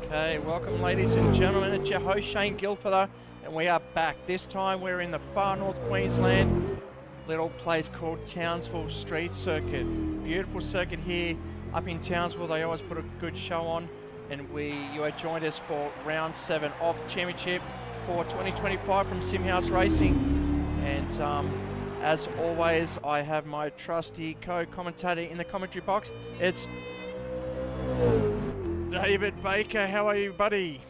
Okay, welcome ladies and gentlemen, it's your host Shane Guilford, and we are back. This time we're in the far north Queensland, little place called Townsville Street Circuit. Beautiful circuit here up in Townsville. They always put a good show on, and you are joined us for round 7 of the championship for 2025 from SimHaus Racing. And as always, I have my trusty co-commentator in the commentary box. It's David Baker. How are you, buddy?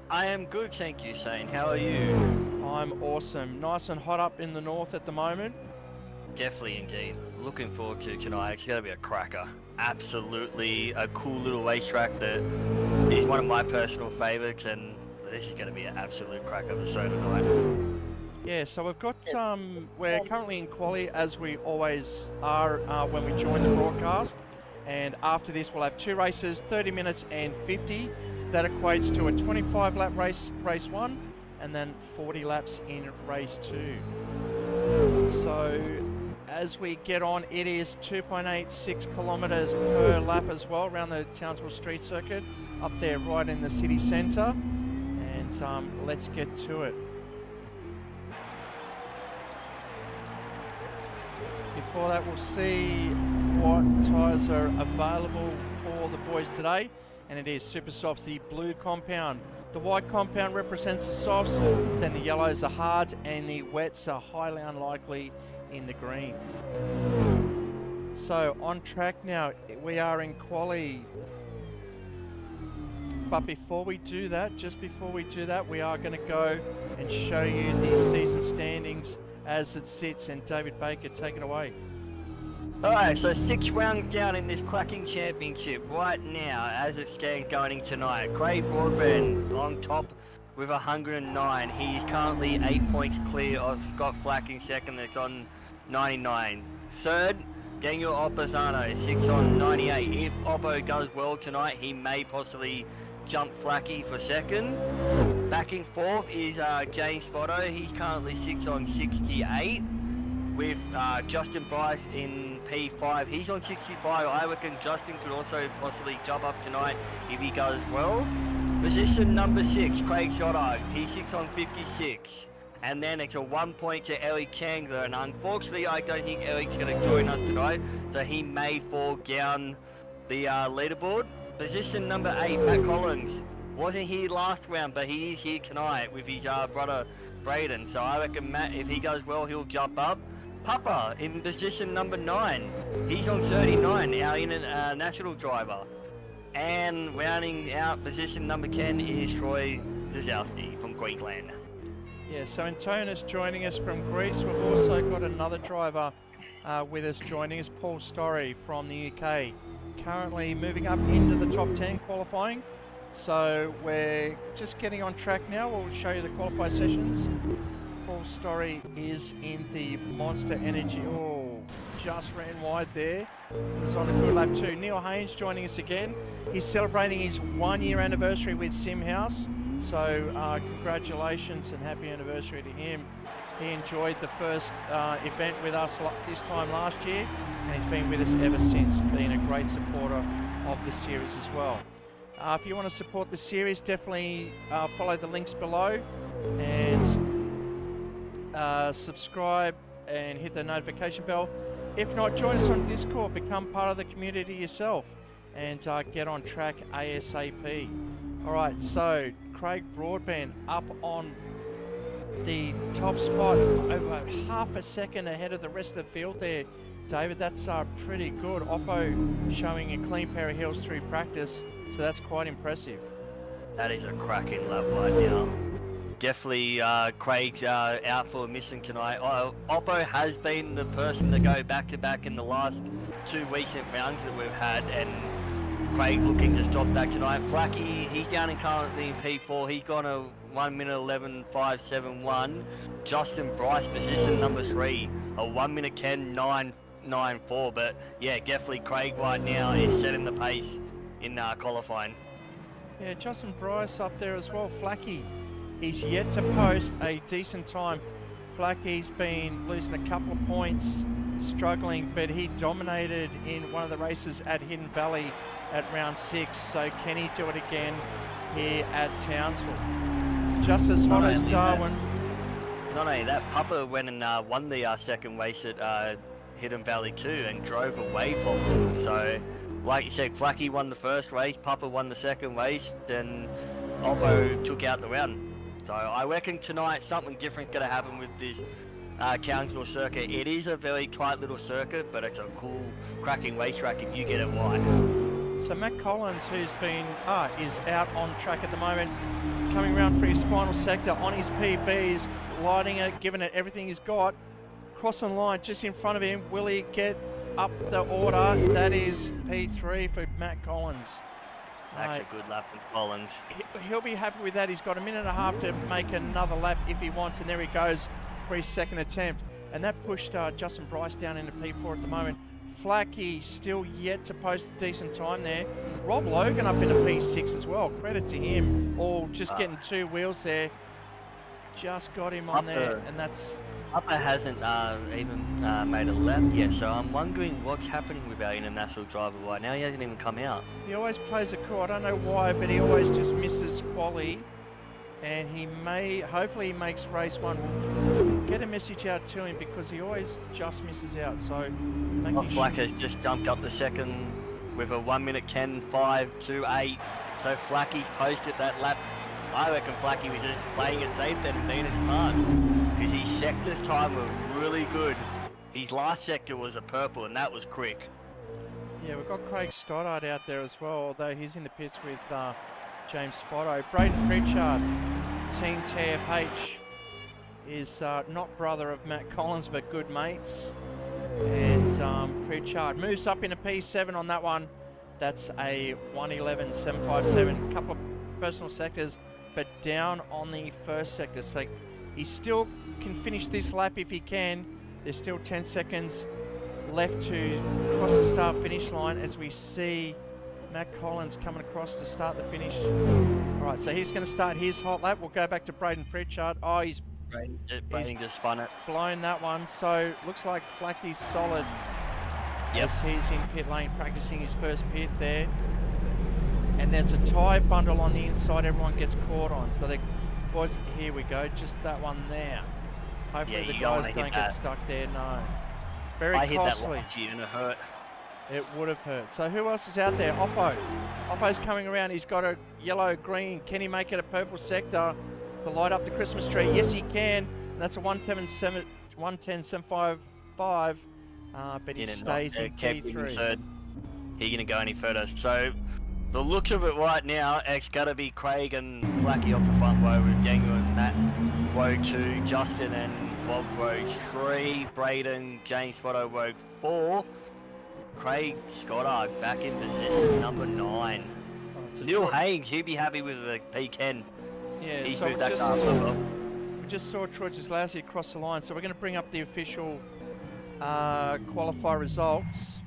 I am good, thank you, Shane. How are you? I'm awesome. Nice and hot up in the north at the moment. Definitely, indeed. Looking forward to tonight. It's going to be a cracker. Absolutely a cool little racetrack that is one of my personal favourites, and this is going to be an absolute cracker of a show tonight. Yeah, so we've got, we're currently in quali, as we always are when we join the broadcast. And after this, we'll have 2 races, 30 minutes and 50. That equates to a 25-lap race 1, and then 40 laps in race 2. So as we get on, it is 2.86 kilometres per lap as well around the Townsville Street Circuit, up there right in the city centre. And let's get to it. Before that, we'll see what tyres are available for the boys today, and it is Super Softs, the blue compound. The white compound represents the softs, then the yellows are hards, and the wets are highly unlikely in the green. So on track now, we are in quali. But before we do that, we are going to go and show you the season standings as it sits, and David Baker, take it away. Alright, so 6 rounds down in this cracking championship right now as it stands going in tonight. Craig Broadbent on top with 109. He is currently 8 points clear of Scott Flack in second, that's on 99. Third, Daniel Opposano, 6 on 98. If Oppo does well tonight, he may possibly jump Flacky for second. Back in fourth is James Spotto. He's currently 6 on 68. With Justin Bryce in P5. He's on 65. I reckon Justin could also possibly jump up tonight if he goes well. Position number 6, Craig Shotter. He's 6 on 56. And then it's a 1 point to Eric Chandler. And unfortunately, I don't think Eric's going to join us tonight. So he may fall down the leaderboard. Position number 8, Matt Collins. Wasn't here last round, but he is here tonight with his brother Braden. So I reckon Matt, if he goes well, he'll jump up. Papa in position number 9. He's on 39, our international driver. And rounding out position number 10 is Troy Zazowski from Queensland. Yeah, so Antonis joining us from Greece. We've also got another driver with us joining us, Paul Story from the UK. Currently moving up into the top 10 qualifying. So we're just getting on track now. We'll show you the qualify sessions. Paul Story is in the Monster Energy. Oh, just ran wide there. Was on a good lap too. Neil Haynes joining us again. He's celebrating his 1-year anniversary with SimHaus. So congratulations and happy anniversary to him. He enjoyed the first event with us this time last year, and he's been with us ever since, being a great supporter of the series as well. If you want to support the series, definitely follow the links below and subscribe and hit the notification bell. If not, join us on Discord, become part of the community yourself, and get on track ASAP. Alright, so Craig Broadbent up on the top spot, over half a second ahead of the rest of the field there. David, that's pretty good. Oppo showing a clean pair of heels through practice, so that's quite impressive. That is a cracking lap right now. Definitely Craig's out for a mission tonight. Oppo has been the person to go back-to-back in the last 2 recent rounds that we've had, and Craig looking to stop that tonight. Flacky, he's down in currently in P4. He's gone a 1 minute 11.571. Justin Bryce, position number 3, a 1 minute 10.994. But yeah, definitely Craig right now is setting the pace in qualifying. Yeah, Justin Bryce up there as well. Flacky, he's yet to post a decent time. Flacky's been losing a couple of points, struggling, but he dominated in one of the races at Hidden Valley at round 6. So can he do it again? here at Townsville. Just as hot as Darwin. Not only that, Papa went and won the second race at Hidden Valley too and drove away from him. So, like you said, Flacky won the first race, Papa won the second race, then Oppo took out the round. So I reckon tonight something different's going to happen with this Townsville circuit. It is a very tight little circuit, but it's a cool, cracking racetrack if you get it right. So Matt Collins, who's been is out on track at the moment, coming around for his final sector on his PBs, lighting it, giving it everything he's got. Crossing line just in front of him. Will he get up the order? That is P3 for Matt Collins. That's a good lap from Collins. He'll be happy with that. He's got a minute and a half to make another lap if he wants, and there he goes for his second attempt. And that pushed Justin Bryce down into P4 at the moment. Flacky still yet to post a decent time there. Rob Logan up into P6 as well. Credit to him. All just getting two wheels there. Just got him on there, and that's... Papa hasn't even made a lap yet, so I'm wondering what's happening with our international driver right now. He hasn't even come out. He always plays it cool. I don't know why, but he always just misses quali. And he may, hopefully he makes race one. We'll get a message out to him because he always just misses out. So Flack has just jumped up the second with a 1 minute 10.528. So Flacky's posted that lap. I reckon Flacky was just playing it safe then and being smart. Because his sector's time was really good. His last sector was a purple and that was quick. Yeah, we've got Craig Stoddart out there as well, although he's in the pits with James Spotto. Braden Pritchard, Team TFH, is not brother of Matt Collins, but good mates. And Pritchard moves up into P7 on that one. That's a 111.757, couple of personal sectors, but down on the first sector. So he still can finish this lap if he can. There's still 10 seconds left to cross the start-finish line as we see Matt Collins coming across to start the finish. All right, so he's going to start his hot lap. We'll go back to Braden Pritchard. Oh, he's just spun it. Blown that one. So looks like Flacky's solid. Yes, he's in pit lane practicing his first pit there. And there's a tyre bundle on the inside everyone gets caught on. So the boys, here we go, just that one there. Hopefully the guys don't get stuck there, no. Very costly. I hit that last year and it hurt. It would have hurt. So who else is out there? Oppo. Oppo's coming around. He's got a yellow-green. Can he make it a purple sector to light up the Christmas tree? Yes, he can. And that's a 110.755. But he stays in P3. He's going to go any further. So the looks of it right now, it's got to be Craig and Flacky off the front row with Daniel and Matt. Row 2, Justin and Bob row 3, Braden, James Spotto row 4. Craig Scottard back in position number 9. Neil Haynes, he'd be happy with the P10. Yeah, he's so moved that car over. We just saw Troy Jaslowski cross the line, so we're going to bring up the official qualifier results.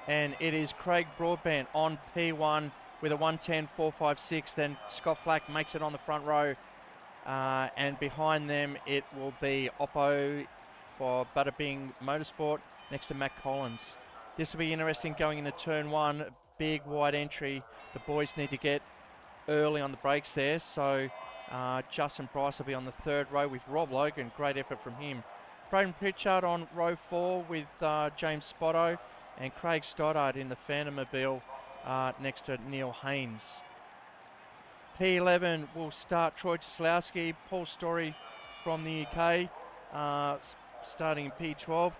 And it is Craig Broadbent on P1 with a 110.456. Then Scott Flack makes it on the front row. And behind them, it will be Oppo for Butterbing Motorsport next to Matt Collins. This will be interesting going into turn 1. Big wide entry. The boys need to get early on the brakes there. So Justin Bryce will be on the third row with Rob Logan. Great effort from him. Braden Pritchard on row 4 with James Spotto. And Craig Stoddart in the Phantomobile next to Neil Haynes. P11 will start Troy Jaslowski, Paul Story from the UK, starting in P12.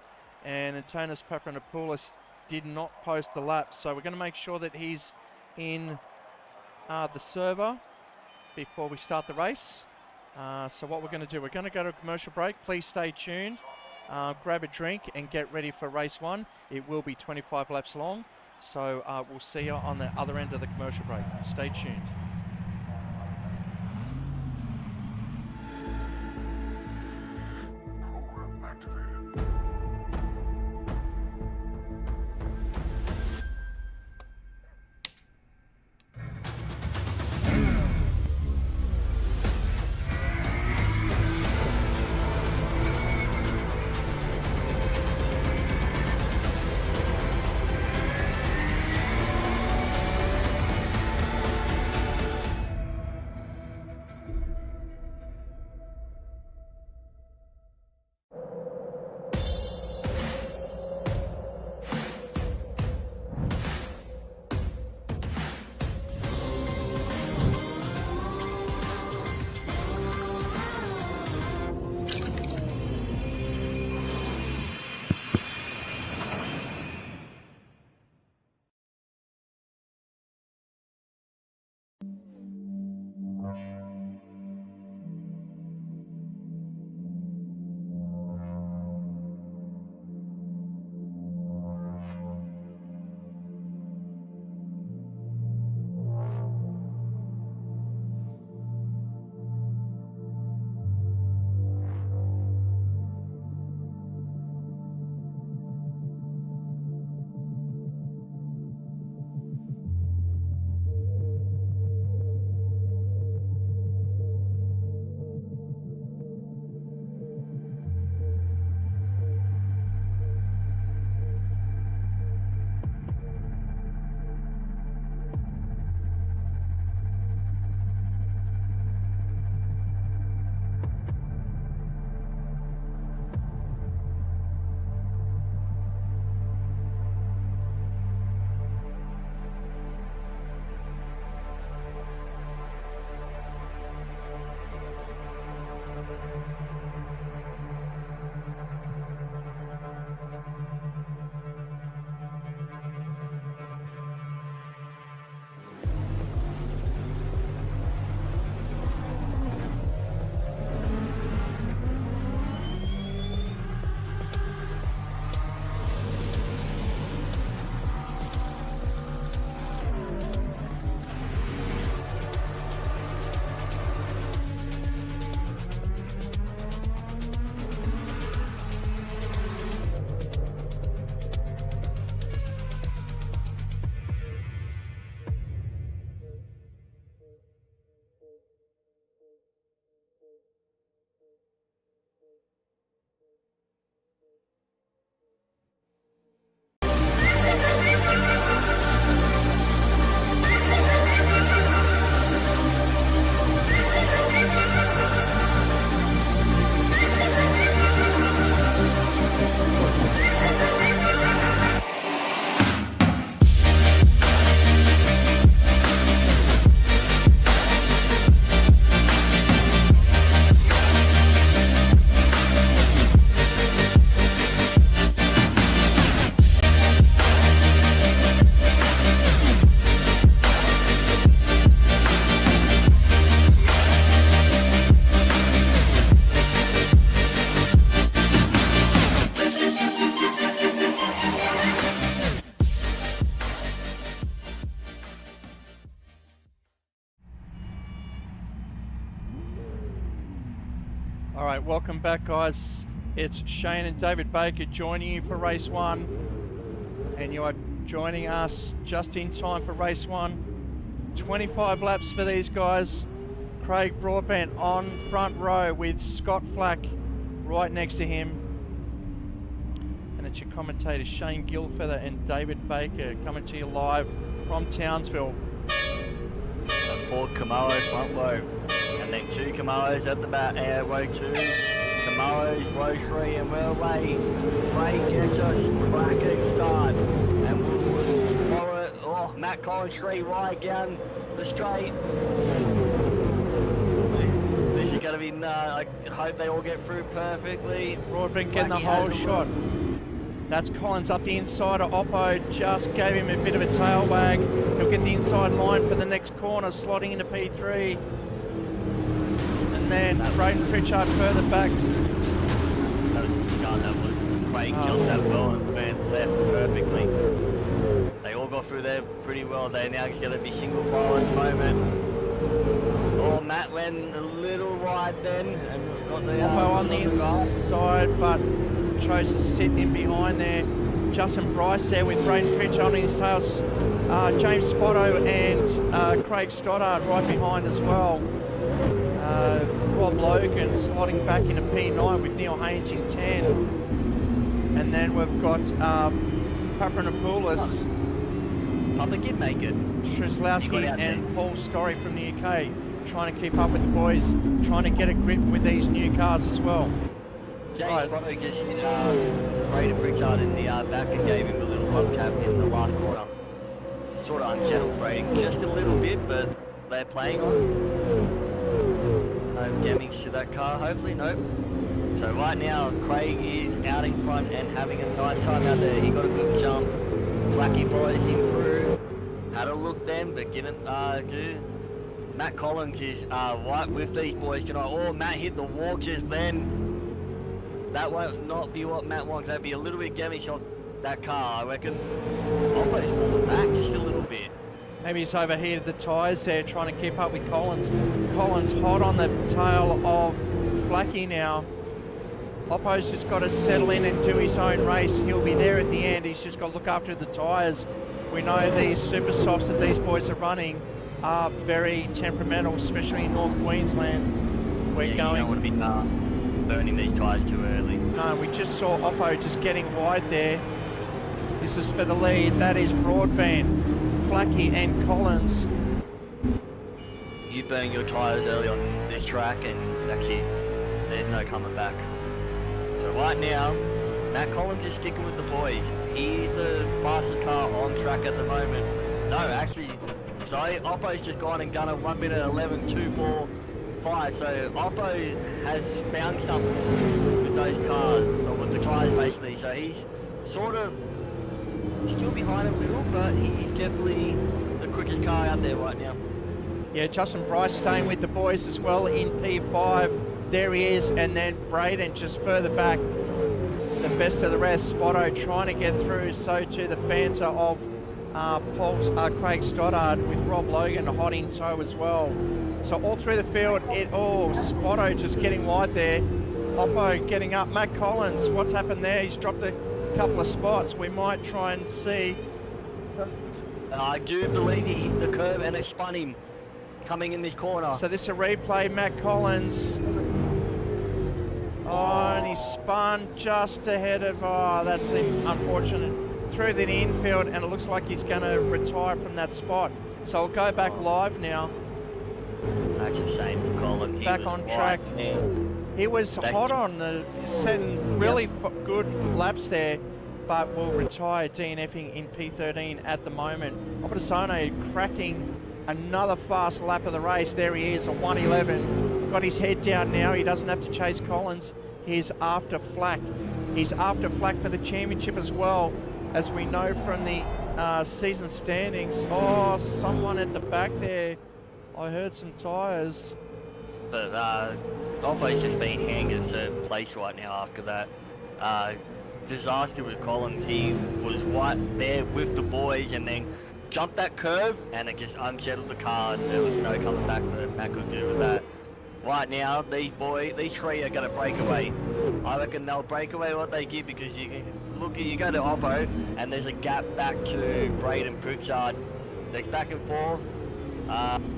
And Antonis Papanopoulos did not post the lap. So we're going to make sure that he's in the server before we start the race. So what we're going to do, we're going to go to a commercial break. Please stay tuned. Grab a drink and get ready for race 1. It will be 25 laps long. So we'll see you on the other end of the commercial break. Stay tuned. Alright, welcome back guys. It's Shane and David Baker joining you for race 1. And you are joining us just in time for race 1. 25 laps for these guys. Craig Broadbent on front row with Scott Flack right next to him. And it's your commentators Shane Gilfeather and David Baker coming to you live from Townsville. A Ford Camaro front row, and then 2 Camaros at the back, row 2, Camaros, row 3, and we're away. Craig gets us cracking start, and we'll follow it. Oh, Matt Collins 3 right down the straight. This is going to be, I hope they all get through perfectly. Broadbent getting the whole shot. That's Collins up the inside of Oppo, just gave him a bit of a tail wag. He'll get the inside line for the next corner, slotting into P3. And then Braden Pritchard further back. That was Craig jumped that well and went left perfectly. They all got through there pretty well. They're now going to be single file at the moment. Oh, Matt went a little wide then and got the Oppo on the inside, but chose to sit in behind there. Justin Bryce there with Braden Pritchard on his tails. James Spotto and Craig Stoddard right behind as well. Rob Logan slotting back into P9 with Neil Haynes in 10. And then we've got Papranopoulos, Papa Kid make it. Trzelowski and Paul Story from the UK trying to keep up with the boys, trying to get a grip with these new cars as well. James Spotto just hit Braden Pritchard in the back and gave him a little hubcap in the last quarter. Sort of unsettled Braden just a little bit, but they're playing on. No damage to that car, hopefully, nope. So right now, Craig is out in front and having a nice time out there. He got a good jump. Flacky follows him through. Had a look then, but didn't do. Matt Collins is right with these boys tonight. Oh, Matt hit the wall just then. That won't not be what Matt wants. That'd be a little bit damage off that car, I reckon. Oppo's falling back just a little bit. Maybe he's overheated the tyres there, trying to keep up with Collins. Collins hot on the tail of Flacky now. Oppo's just got to settle in and do his own race. He'll be there at the end. He's just got to look after the tyres. We know these super softs that these boys are running are very temperamental, especially in North Queensland. We're going. You don't want to be burning these tyres too early. No, we just saw Oppo just getting wide there. This is for the lead. That is Broadbent, Flacky and Collins. You burn your tyres early on this track and that's it. There's no coming back. So right now, Matt Collins is sticking with the boys. He's the fastest car on track at the moment. No, actually, sorry, Oppo's just gone and done a 1 minute 11.245. So Oppo has found something with those cars, or with the tyres basically. So he's sort of still behind a little, but he's definitely the quickest car out there right now. Yeah, Justin Bryce staying with the boys as well in P5. There he is, and then Braden just further back. The best of the rest. Spotto trying to get through, so too the Fanta of Craig Stoddard with Rob Logan hot in tow as well. So all through the field, Spotto just getting wide there. Oppo getting up. Matt Collins, what's happened there? He's dropped a couple of spots. We might try and see. I do believe he hit the curb and it spun him coming in this corner. So this is a replay. Matt Collins. Oh, and he spun just ahead of, that's unfortunate. Through the infield, and it looks like he's going to retire from that spot. So we'll go back live now. That's a shame for Colin. Back on track. He was hot on the setting really good laps there, but will retire DNFing in P13 at the moment. Opposano cracking another fast lap of the race. There he is, a 1:11. Got his head down now. He doesn't have to chase Collins. He's after Flack. He's after Flack for the championship as well, as we know from the season standings. Oh, someone at the back there. I heard some tyres. But Oppo's just been handed to place right now after that disaster with Collins. He was right there with the boys and then jumped that curve and it just unsettled the car. There was no coming back that Matt could do with that. Right now, these three are going to break away. I reckon they'll break away what they give, because you can look at, you go to Oppo and there's a gap back to Braden Pritchard. They're back and forth.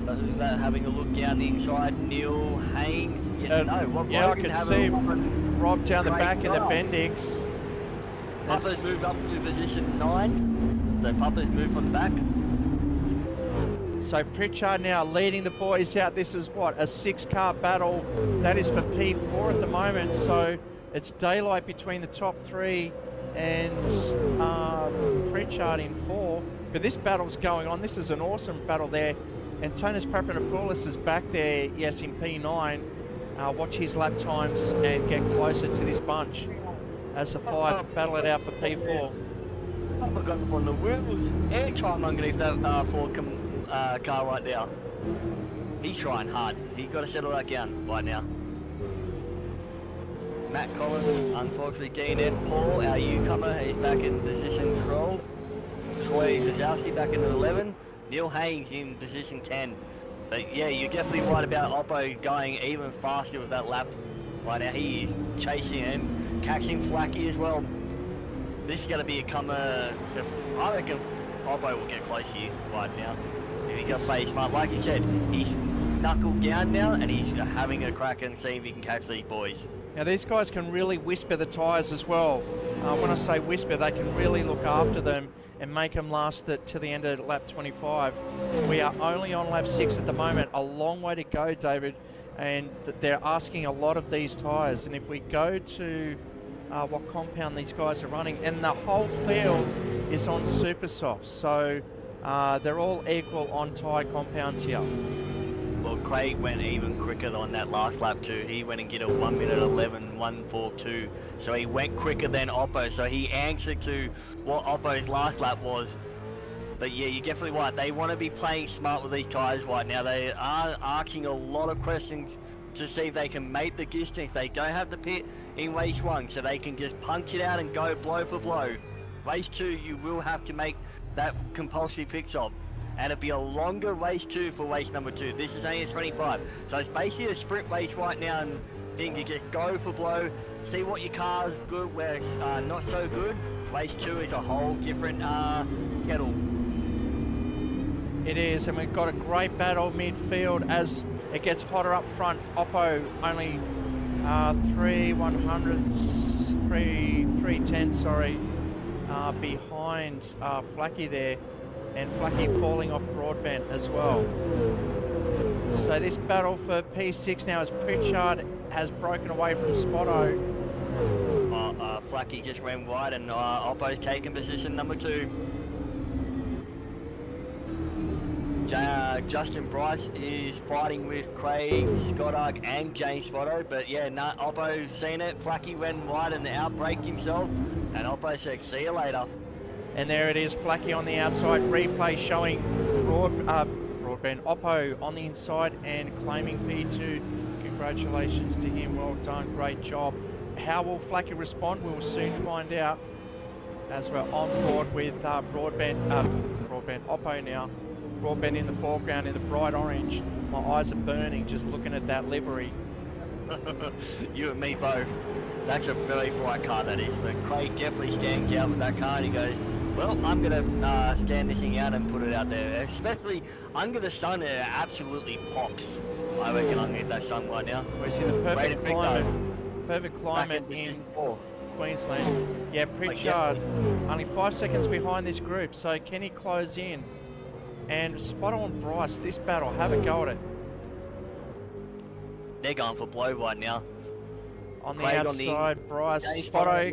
Who's that having a look down the inside? Neil Haynes. Yeah, no, Rob yeah, Logan I can see Rob down the back in the drive. Bendix. Papa's moved up to position 9. So Papa's moved from the back. So Pritchard now leading the boys out. This is what, a 6-car battle. That is for P4 at the moment. So it's daylight between the top 3 and Pritchard in 4. But this battle's going on. This is an awesome battle there. Antonis Papanopoulos is back there, yes, in P9. Watch his lap times and get closer to this bunch as the 5 battle it out for P4. Papa got up on the wheels. Air time underneath that Ford car right now. He's trying hard. He's got to settle that down right now. Matt Collins, unfortunately DNF. Paul, our newcomer, is back in position 12. Troy Kozowski back in 11. Neil Haynes in position 10. But yeah, you're definitely right about Oppo going even faster with that lap right now. He is chasing and catching Flacky as well. This is going to be a comer. I reckon Oppo will get close here right now. If he can play smart, like you said, he's knuckled down now and he's having a crack and seeing if he can catch these boys. Now these guys can really whisper the tyres as well. When I say whisper, they can really look after them and make them last to the end of lap 25. We are only on lap 6 at the moment. A long way to go, David, and they're asking a lot of these tyres. And if we go to what compound these guys are running, and the whole field is on super soft, so they're all equal on tyre compounds here. Well, Craig went even quicker on that last lap too. He went and get a 1 minute 11.142. So he went quicker than Oppo. So he answered to what Oppo's last lap was. But yeah, you're definitely right. They want to be playing smart with these tyres right now. They are asking a lot of questions to see if they can make the distance. They don't have the pit in race 1, so they can just punch it out and go blow for blow. Race 2, you will have to make that compulsory pit stop. And it'll be a longer race 2 for race number 2. This is only a 25. So it's basically a sprint race right now, and then you just go for blow, see what your car's good, where it's not so good. Race 2 is a whole different kettle. It is, and we've got a great battle midfield as it gets hotter up front. Oppo only 3/10, sorry, behind Flacky there. And Flacky falling off Broadbent as well. So this battle for P6 now as Pritchard has broken away from Spotto. Flacky just ran wide and Oppo's taken position number 2. Justin Bryce is fighting with Craig Scottark and James Spotto, but yeah, Oppo's seen it. Flacky ran wide and outbraked himself, and Oppo said, see you later. And there it is, Flacky on the outside. Replay showing Broadbent Oppo on the inside and claiming P2. Congratulations to him, well done, great job. How will Flacky respond? We'll soon find out as we're on board with Broadbent Oppo now. Broadbent in the foreground in the bright orange. My eyes are burning just looking at that livery. You and me both. That's a very bright car, that is. But Craig definitely stands out with that car and he goes, well, I'm going to stand this thing out and put it out there. Especially under the sun, it absolutely pops. I reckon underneath that sun right now. We're in the perfect climate. Perfect climate in Queensland. Yeah, Pritchard only 5 seconds behind this group. So can he close in? And Spot on Bryce, this battle, have a go at it. They're going for blow right now. On the outside, Bryce, Spotto,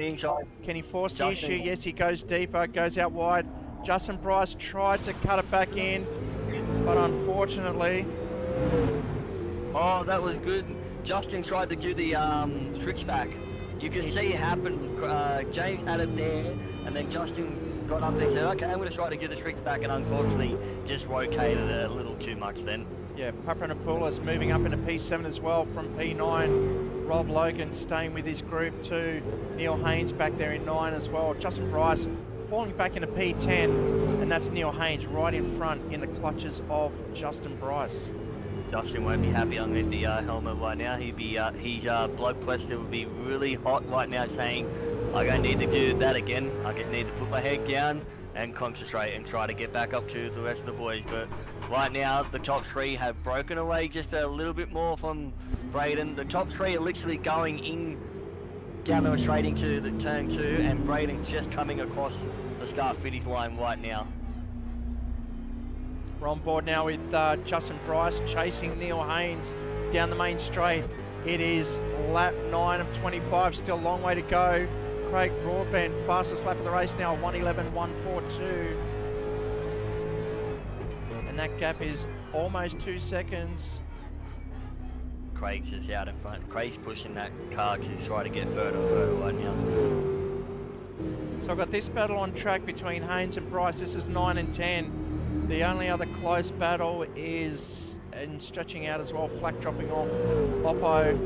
can he force the issue? Yes, he goes deeper, goes out wide. Justin Bryce tried to cut it back in, but unfortunately... Oh, that was good. Justin tried to do the switch back. You can see it happen. James had it there, and then Justin got up there and said, okay, I'm going to try to get the switch back, and unfortunately just rotated it a little too much then. Yeah, Papanopoulos moving up into P7 as well from P9. Rob Logan staying with his group too. Neil Haynes back there in 9 as well. Justin Bryce falling back into P10, and that's Neil Haynes right in front in the clutches of Justin Bryce. Justin won't be happy underneath the helmet right now. He'd be, his blood pressure would be really hot right now, saying, I don't need to do that again. I just need to put my head down and concentrate and try to get back up to the rest of the boys. But right now, the top three have broken away just a little bit more from Braden. The top three are literally going in down the straight into the turn 2, and Braden's just coming across the start-finish line right now. We're on board now with Justin Bryce chasing Neil Haynes down the main straight. It is lap 9 of 25, still a long way to go. Craig Broadbent, fastest lap of the race now, 1:11.142. And that gap is almost 2 seconds. Craig's is out in front. Craig's pushing that car to try to get further and further right now. So I've got this battle on track between Haynes and Bryce. This is 9 and 10. The only other close battle is, and stretching out as well, Flack dropping off. Oppo,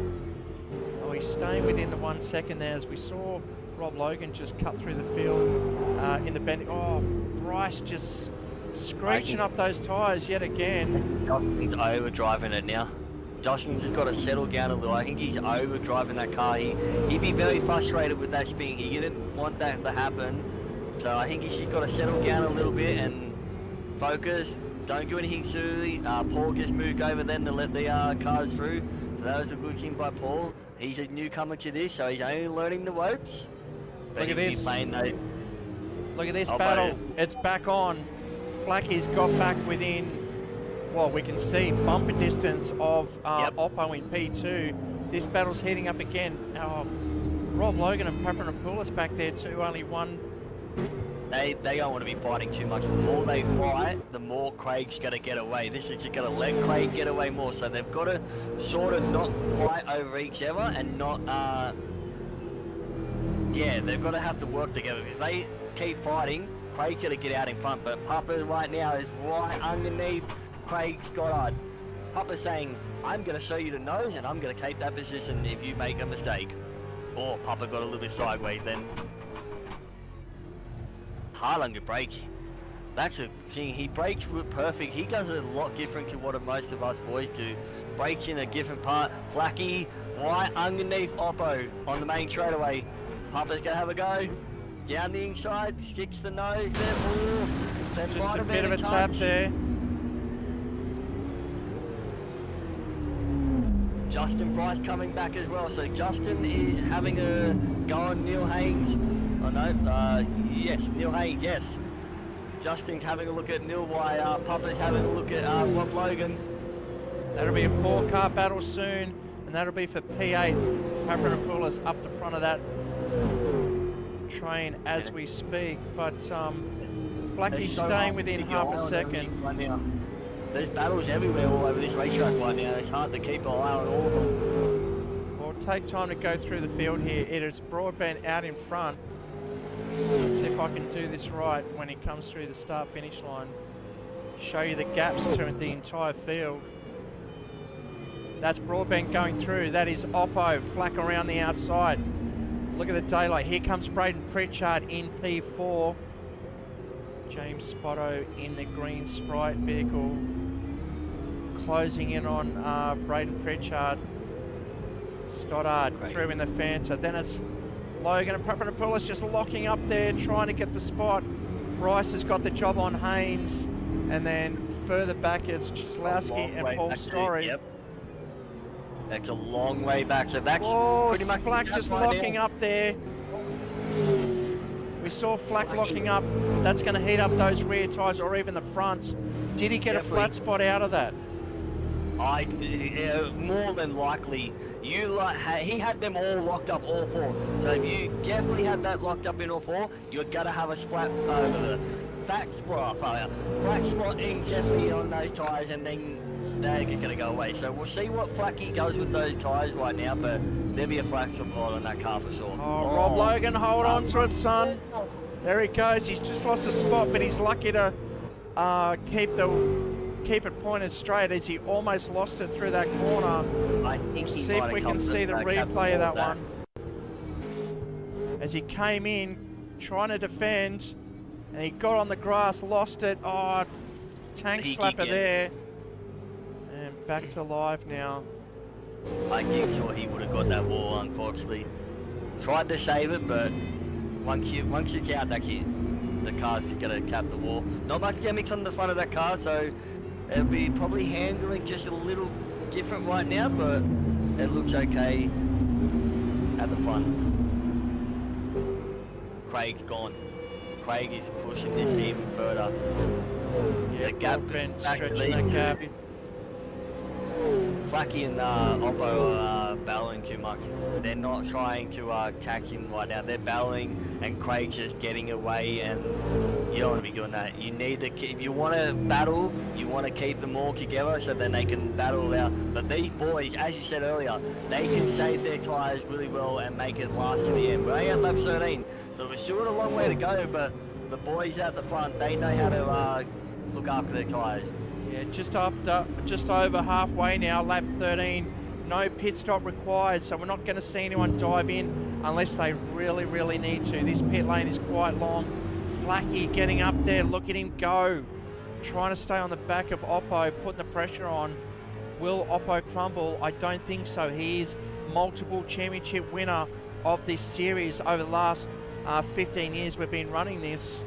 oh, he's staying within the 1 second there, as we saw Rob Logan just cut through the field in the bend. Oh, Bryce just screeching up those tyres yet again. Justin's overdriving it now. Justin's just got to settle down a little. I think he's overdriving that car. He'd be very frustrated with that spin. He didn't want that to happen. So I think he's just got to settle down a little bit and focus. Don't do anything silly. Paul just moved over then to let the cars through. So that was a good thing by Paul. He's a newcomer to this, so he's only learning the ropes. But Look at this. Look at this battle. It's back on. Flacky's got back within, well, we can see bumper distance of Oppo in P2. This battle's heating up again. Rob Logan and Papanopoulos back there too, only one. They don't want to be fighting too much. The more they fight, the more Craig's going to get away. This is just going to let Craig get away more. So they've got to sort of not fight over each other and not, yeah, they've got to have to work together. If they keep fighting, Craig's going to get out in front. But Papa right now is right underneath Craig's Goddard. Papa's saying, I'm going to show you the nose and I'm going to take that position if you make a mistake. Or Papa got a little bit sideways then. Harlan could brake. That's a thing. He brakes perfect. He does it a lot different to what most of us boys do. Brakes in a different part. Flacky right underneath Oppo on the main straightaway. Papa's gonna have a go. Down the inside, sticks the nose there. Ooh, just a bit of a tap there. Justin Bryce coming back as well. So Justin is having a go on Neil Haynes. Oh no, yes, Neil Haynes, yes. Justin's having a look at Neil while Papa's having a look at Rob Logan. That'll be a 4-car battle soon, and that'll be for P8. Papanopoulos up the front of that train as we speak, but Flacky's staying within half a second. Right now. There's battles everywhere all over this racetrack right now. It's hard to keep an eye on all of them. Well, it'll take time to go through the field here. It is Broadbent out in front. Let's see if I can do this right when he comes through the start-finish line. Show you the gaps to the entire field. That's Broadbent going through. That is Oppo, Flack around the outside. Look at the daylight. Here comes Braden Pritchard in P4. James Spotto in the green Sprite vehicle. Closing in on Braden Pritchard. Stoddard through in the Fanta. Then it's Logan and Papanopoulos just locking up there, trying to get the spot. Rice has got the job on Haynes. And then further back it's Cieslawski and Paul Story. Yep. That's a long way back. So that's pretty much Flack just locking up there. We saw Flack locking up. That's going to heat up those rear tyres or even the fronts. Did he get a flat spot out of that? More than likely. He had them all locked up, all 4. So if you definitely had that locked up in all 4, you're going to have a flat spot in definitely on those tyres, and then they're going to go away. So we'll see what Flacky does with those tyres right now, but there'll be a flat spot on that car for sure. Oh, Rob Logan, hold on to it, son. There he goes. He's just lost a spot, but he's lucky to keep it pointed straight as he almost lost it through that corner. I think we'll see if we can see the replay of that one. As he came in, trying to defend, and he got on the grass, lost it. Oh, tank slapper there. And back to live now. I think sure he would have got that wall, unfortunately. Tried to save it, but once it's out, that's it. The car's gonna tap the wall. Not much damage on the front of that car, so it'll be probably handling just a little different right now, but it looks okay at the front. Craig's gone. Craig is pushing this even further. Yeah, The gap Broadbent back to stretching that these gap. two. Flacky and Oppo are battling too much. They're not trying to catch him right now. They're battling, and Craig's just getting away, and you don't want to be doing that. You need to, if you want to battle, you want to keep them all together so then they can battle out. But these boys, as you said earlier, they can save their tyres really well and make it last to the end. We're only at lap 13, so we're still got a long way to go, but the boys at the front, they know how to look after their tyres. Yeah, just over halfway now, lap 13. No pit stop required, so we're not going to see anyone dive in unless they really, really need to. This pit lane is quite long. Flacky getting up there, look at him go. Trying to stay on the back of Oppo, putting the pressure on. Will Oppo crumble? I don't think so. He is multiple championship winner of this series over the last 15 years we've been running this.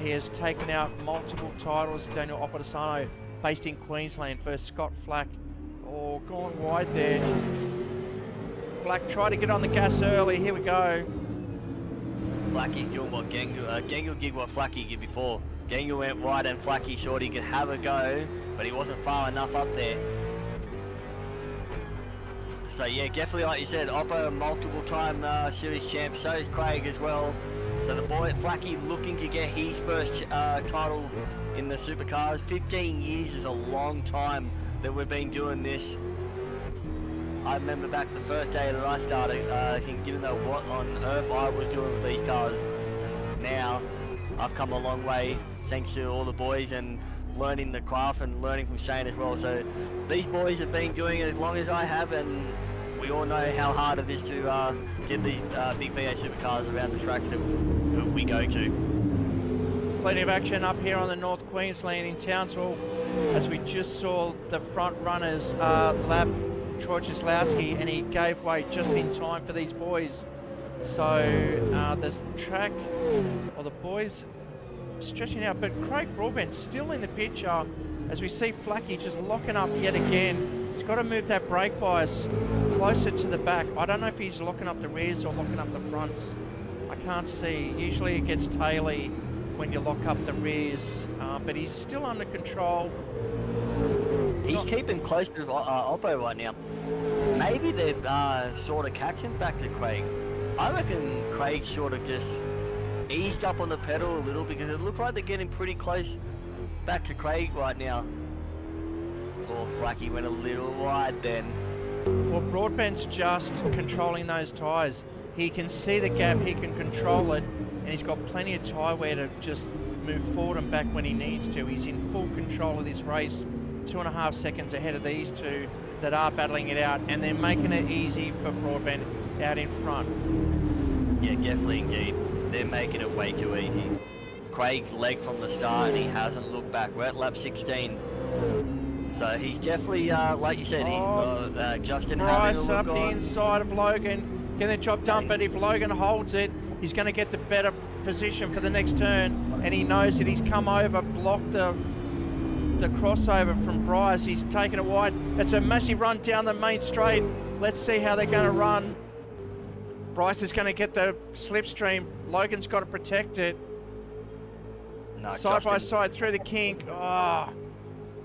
He has taken out multiple titles. Daniel Opodesano, based in Queensland, versus Scott Flack. Oh, gone wide there. Flack tried to get on the gas early. Here we go. Flacky doing what Gengel did what Flacky did before. Gengel went wide and Flacky thought he could have a go, but he wasn't far enough up there. So yeah, definitely like you said, Oppo multiple time series champ, so is Craig as well. So the boy at Flacky looking to get his first title in the Supercars. 15 years is a long time that we've been doing this. I remember back the first day that I started, I didn't know what on earth I was doing with these cars. Now, I've come a long way thanks to all the boys and learning the craft and learning from Shane as well. So these boys have been doing it as long as I have, and we all know how hard it is to get these big V8 Supercars around the tracks that we go to. Plenty of action up here on the North Queensland in Townsville, as we just saw the front runners lap Troy Cieslawski, and he gave way just in time for these boys. So this track, or the boys stretching out, but Craig Broadbent still in the picture as we see Flacky just locking up yet again. He's got to move that brake bias closer to the back. I don't know if he's locking up the rears or locking up the fronts. I can't see. Usually it gets taily when you lock up the rears, but he's still under control. He's keeping close to Oppo right now. Maybe they're sort of catching back to Craig. I reckon Craig sort of just eased up on the pedal a little because it looked like they're getting pretty close back to Craig right now. Oh, Flacky went a little wide then. Well, Broadbent's just controlling those tyres. He can see the gap, he can control it, and he's got plenty of tyre wear to just move forward and back when he needs to. He's in full control of this race, 2.5 seconds ahead of these two that are battling it out, and they're making it easy for Broadbent out in front. Yeah, definitely indeed. They're making it way too easy. Craig's leg from the start and he hasn't looked back. We're at lap 16. So he's definitely, like you said, he's Justin Bryce having a up look the on. inside of Logan, getting the job done, but if Logan holds it, he's going to get the better position for the next turn, and he knows that he's come over, blocked the crossover from Bryce. He's taken it wide. It's a massive run down the main straight. Let's see how they're going to run. Bryce is going to get the slipstream. Logan's got to protect it. No, Side by Justin- side through the kink. Oh,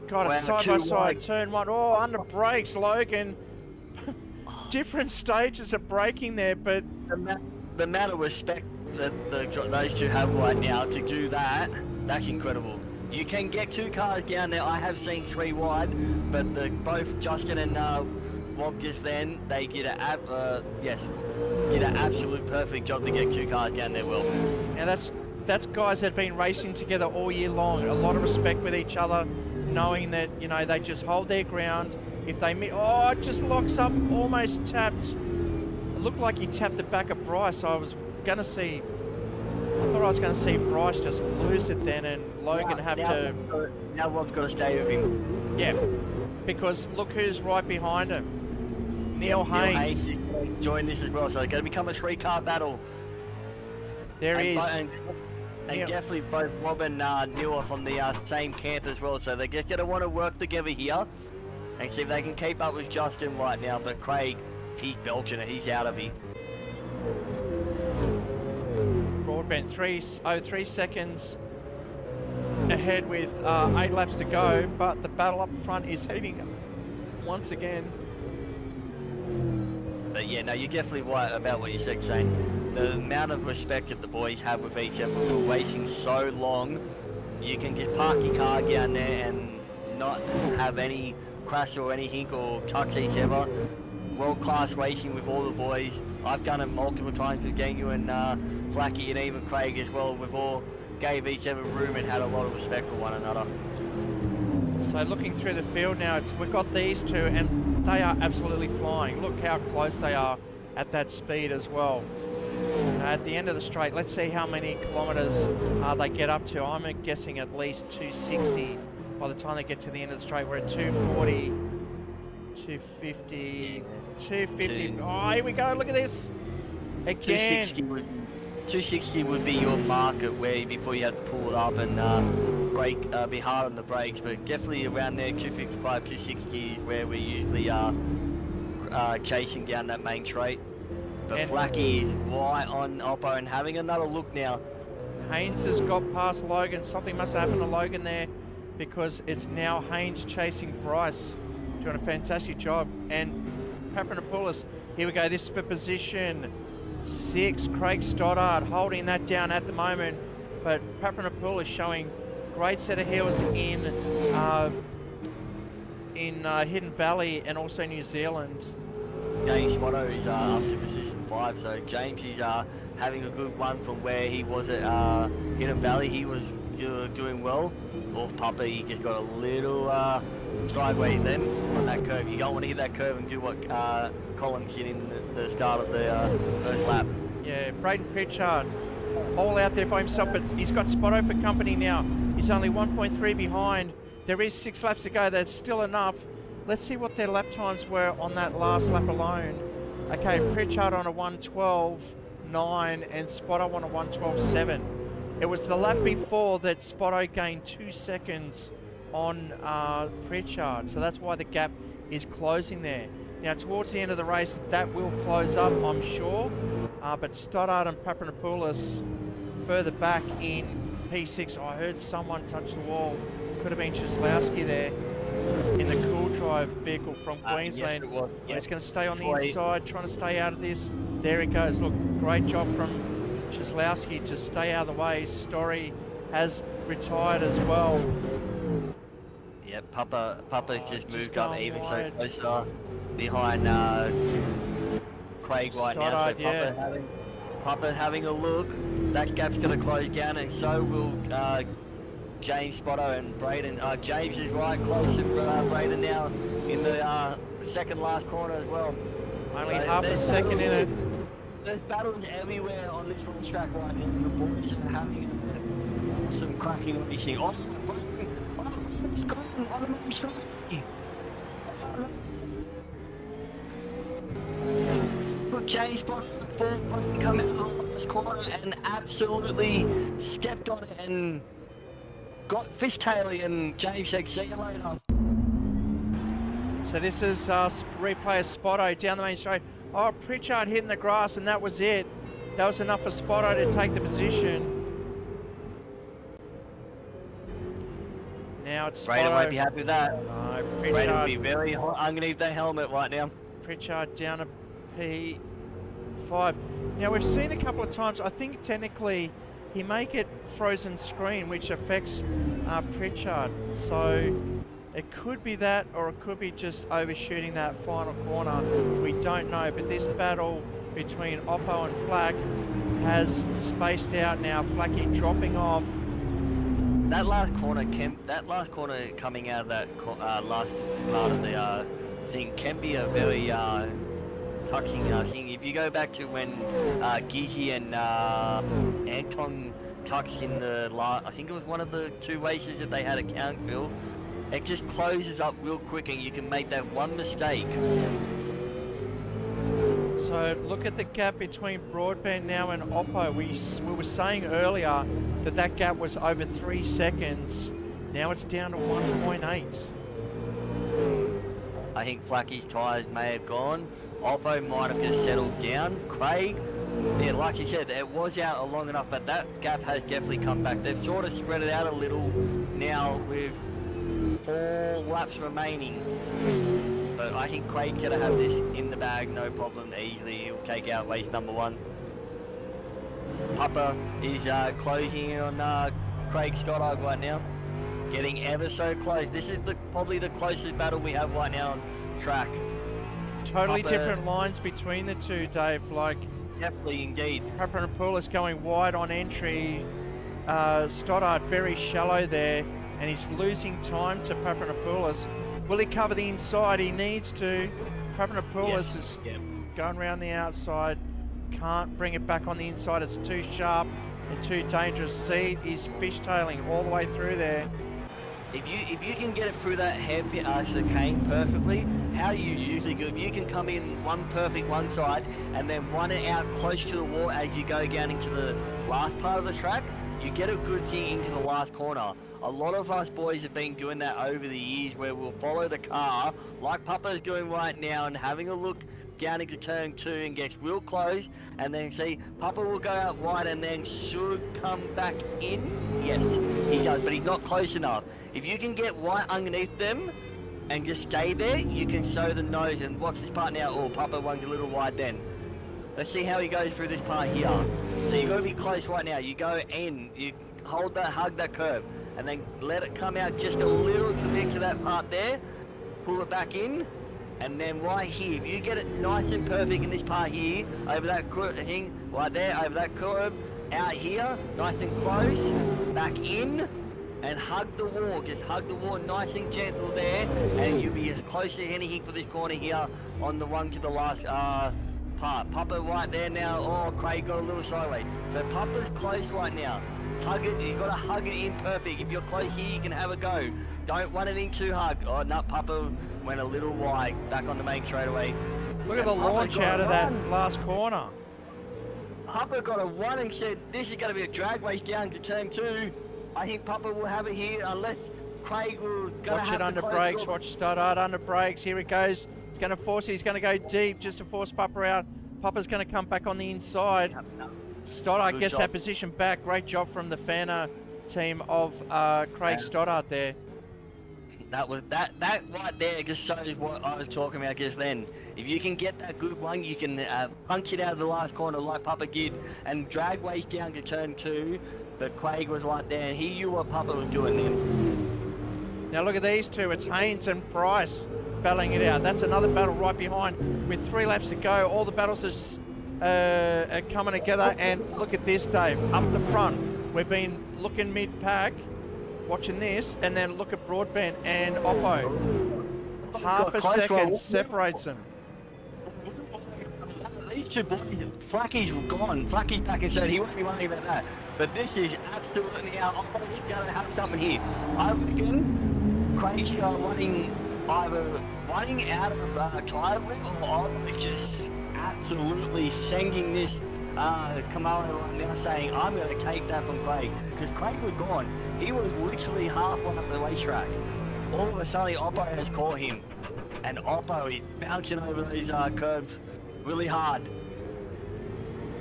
got a Wow, side too by side wide. turn one. Oh, under brakes, Logan. Different stages of braking there, but The amount of respect that those two have right now to do that, that's incredible. You can get two cars down there. I have seen 3 wide, but both Justin and Wob just then, they did an absolute perfect job to get 2 cars down there, Will. now that's guys that have been racing together all year long. A lot of respect with each other, knowing that, you know, they just hold their ground. If they oh, it just locks up, almost tapped. It looked like he tapped the back of Bryce. I thought I was going to see Bryce just lose it then, and Logan have to. Now Rob's got to stay with him. Yeah, because look who's right behind him. Neil Haynes. Join this as well, so it's going to become a 3-car battle. There he is. And definitely both Rob and Neil are from the same camp as well, so they're just going to want to work together here and see if they can keep up with Justin right now. But Craig, he's belching it. He's out of here. Broadbent 3 seconds ahead with 8 laps to go, but the battle up front is heating up once again. But yeah, no, you're definitely right about what you said, Shane. The amount of respect that the boys have with each other for racing so long, you can just park your car down there and not have any crash or anything or touch each other. World-class racing with all the boys. I've done it multiple times with Daniel and Flacky and even Craig as well. We've all gave each other room and had a lot of respect for one another. So looking through the field now, we've got these two and they are absolutely flying. Look how close they are at that speed as well. At the end of the straight, let's see how many kilometres they get up to. I'm guessing at least 260 by the time they get to the end of the straight. We're at 240, 250, 250. Oh, here we go, look at this. Again. 260 would be your mark at where before you have to pull it up and brake, be hard on the brakes, but definitely around there, 255, 260 is where we usually are chasing down that main straight. But Flacky is right on Oppo and having another look now. Haynes has got past Logan. Something must have happened to Logan there because it's now Haynes chasing Bryce. Doing a fantastic job. And Papanopoulos, here we go. This is for position 6. Craig Stoddard holding that down at the moment. But Papanopoulos showing great set of heels in Hidden Valley and also New Zealand. James Spotto is up to position 5, so James is having a good run from where he was at Hidden Valley. He was doing well. Or Papa, he just got a little sideways then on that curve. You don't want to hit that curve and do what Collins did in the start of the first lap. Yeah, Braden Pritchard all out there by himself, but he's got Spotto for company now. He's only 1.3 behind. There is 6 laps to go. That's still enough. Let's see what their lap times were on that last lap alone. Okay, Pritchard on a 1:12.9 and Spotto on a 1:12.7. It was the lap before that Spotto gained 2 seconds on Pritchard, so that's why the gap is closing there. Now, towards the end of the race, that will close up, I'm sure, but Stoddard and Papanopoulos further back in P6. I heard someone touch the wall. Could have been Czeslowski there in the Cool Drive vehicle from Queensland. Yes, it was. He's going to stay on the inside, trying to stay out of this. There he goes. Look, great job from Czeslowski to stay out of the way. Story has retired as well. Yeah, Papa's just moved up even so closer behind Craig right Stoddard, now. So Papa's having a look. That gap's going to close down, and so will James Spotto and Braden. James is right close to Braden now in the second last corner as well. Only half a second in it. There's battles everywhere on this track right now. The boys are having some cracking racing. Oh, it's going on the track. Look, James Spotto come out on this corner and absolutely stepped on it and got fishtailing, and James said, see you later. So this is replay of Spotto down the main straight. Oh, Pritchard hitting the grass, and that was it. That was enough for Spotto to take the position. Now it's Spotto. Braden won't be happy with that. No, Braden will be very hot underneath that helmet right now. Pritchard down to P5. Now we've seen a couple of times, I think technically he may get frozen screen, which affects Pritchard. So it could be that, or it could be just overshooting that final corner. We don't know, but this battle between Oppo and Flack has spaced out now. Flacky dropping off. That last corner coming out of that last part of the thing can be a very touching thing. If you go back to when Gizzy and Anton touched in the last, I think it was one of the 2 races that they had at Townsville, it just closes up real quick and you can make that one mistake. So look at the gap between Broadband now and Oppo. We were saying earlier that that gap was over 3 seconds. Now it's down to 1.8. I think Flacky's tyres may have gone. Oppo might have just settled down. Craig, yeah, like you said, it was out long enough, but that gap has definitely come back. They've sort of spread it out a little now with 4 laps remaining. But I think Craig could have this in the bag, no problem, easily. He'll take out race number 1. Papa is closing in on Craig Stoddard right now. Getting ever so close. This is probably the closest battle we have right now on track. Totally different lines between the two, Dave. Like, definitely, indeed. Papadopoulos going wide on entry. Stoddard very shallow there, and he's losing time to Papadopoulos. Will he cover the inside? He needs to. Papadopoulos is going around the outside. Can't bring it back on the inside. It's too sharp and too dangerous. See, he's fishtailing all the way through there. If you can get it through that chicane perfectly, how you usually do, if you can come in one perfect one side and then one it out close to the wall as you go down into the last part of the track, you get a good thing into the last corner. A lot of us boys have been doing that over the years where we'll follow the car like Papa's doing right now and having a look down into turn 2 and gets real close, and then see Papa will go out wide and then should come back in. Yes, he does, but he's not close enough. If you can get right underneath them and just stay there, you can show the nose and watch this part now. Oh, Papa runs a little wide then. Let's see how he goes through this part here. So you got to be close right now. You go in, you hold that, hug that curve, and then let it come out just a little bit to that part there. Pull it back in. And then right here, if you get it nice and perfect in this part here, over that thing, right there, over that curve, out here, nice and close, back in, and hug the wall. Just hug the wall nice and gentle there, and you'll be as close as anything for this corner here on the run to the last part. Papa right there now. Oh, Craig got a little sideways. So Papa's close right now. Hug it, you gotta hug it in perfect. If you're close here, you can have a go. Don't run it in too hard. Oh, no, Papa went a little wide, back on the main straightaway. Look at the launch out of that last corner. Papa got a run and said, this is going to be a drag race down to turn 2. I think Papa will have it here unless Craig will go. Watch it under brakes, watch Stoddard under brakes. Here it goes. He's going to force it, he's going to go deep just to force Papa out. Papa's going to come back on the inside. Stoddard gets that position back. Great job from the Fanner team of Craig Stoddard there. That right there just shows what I was talking about just then. If you can get that good one, you can punch it out of the last corner like Papa did and drag race down to turn 2. But Craig was right there and he knew what Papa was doing then. Now look at these two. It's Haynes and Price battling it out. That's another battle right behind. With 3 laps to go, all the battles are coming together. And look at this, Dave. Up the front, we've been looking mid-pack, watching this, and then look at Broadband and Oppo. Half a second separates them. These two boys, Flacky's gone. Flacky's back in third. He won't be worrying about that. But this is absolutely out. Oppo's going to have something here. I reckon Craig's running either running out of tyre ring or Oppo just absolutely sending this Kamala right now saying, I'm going to take that from Craig. Because Craig was gone. He was literally halfway up the racetrack. All of a sudden, Oppo has caught him. And Oppo is bouncing over these curves really hard.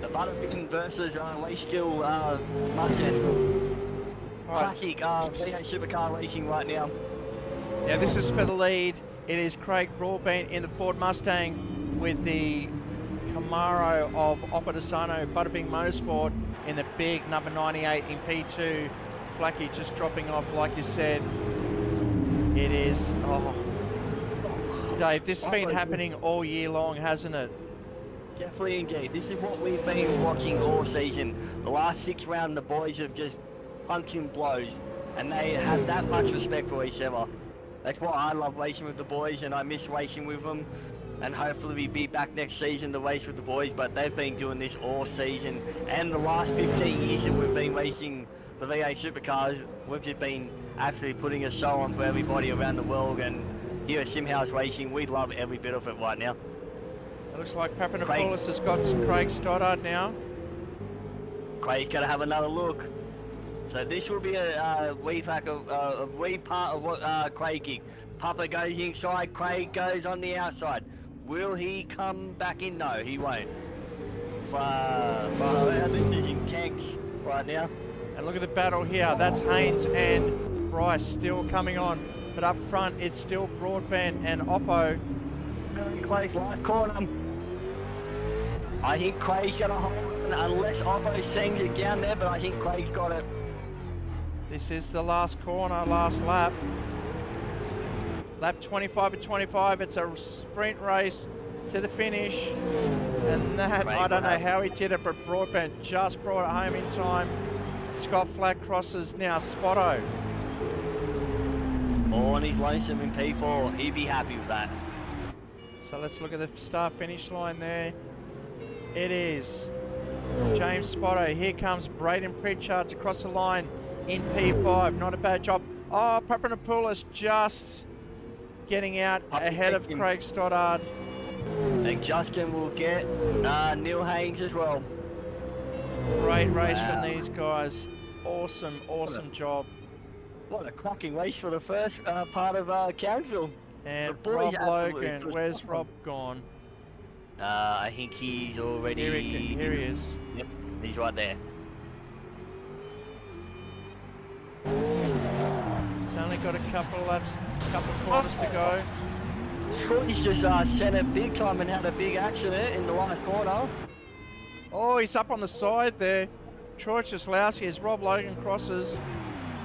The Butterfin versus race skill Mustang. Classic FVR Supercar racing right now. Now this is for the lead. It is Craig Broadbent in the Ford Mustang with the Camaro of Oppo Butterfing Motorsport in the big number 98 in P2. Flacky just dropping off, like you said. It is, Dave, this has been happening all year long, hasn't it? Definitely indeed. This is what we've been watching all season. The last 6 rounds, the boys have just punching blows, and they have that much respect for each other. That's why I love racing with the boys, and I miss racing with them. And hopefully we'll be back next season to race with the boys, but they've been doing this all season. And the last 15 years that we've been racing the FVR Supercars. We've just been absolutely putting a show on for everybody around the world, and here at SimHaus Racing, we love every bit of it right now. It looks like Papanopoulos has got Craig Stoddard now. Craig's got to have another look. So this will be a wee part of what Craig did. Papa goes inside, Craig goes on the outside. Will he come back in? No, he won't. This is intense right now. And look at the battle here. That's Haynes and Bryce still coming on. But up front, it's still Broadbent and Oppo. Very close, last corner. I think Craig's got a hold on unless Oppo sends it down there, but I think Craig's got it. This is the last corner, last lap. Lap 25 at 25. It's a sprint race to the finish. And that, I don't know how he did it, but Broadbent just brought it home in time. Scott Flack crosses now Spotto. Oh, and he's lonesome in P4. He'd be happy with that. So let's look at the start-finish line there. It is James Spotto. Here comes Braden Pritchard to cross the line in P5. Not a bad job. Oh, Papanopoulos just getting out ahead of Craig Stoddard. And Justin will get Neil Haynes as well. Great race from these guys. Awesome job. What a cracking race for the first part of Townsville. And Rob Logan, where's Rob gone? I think he's already... Here he is. Yep, he's right there. He's only got a couple of laps, couple of corners to go. Troy's just sent it big time and had a big accident in the last corner. Oh, he's up on the side there. Troy Cieslawski as Rob Logan crosses.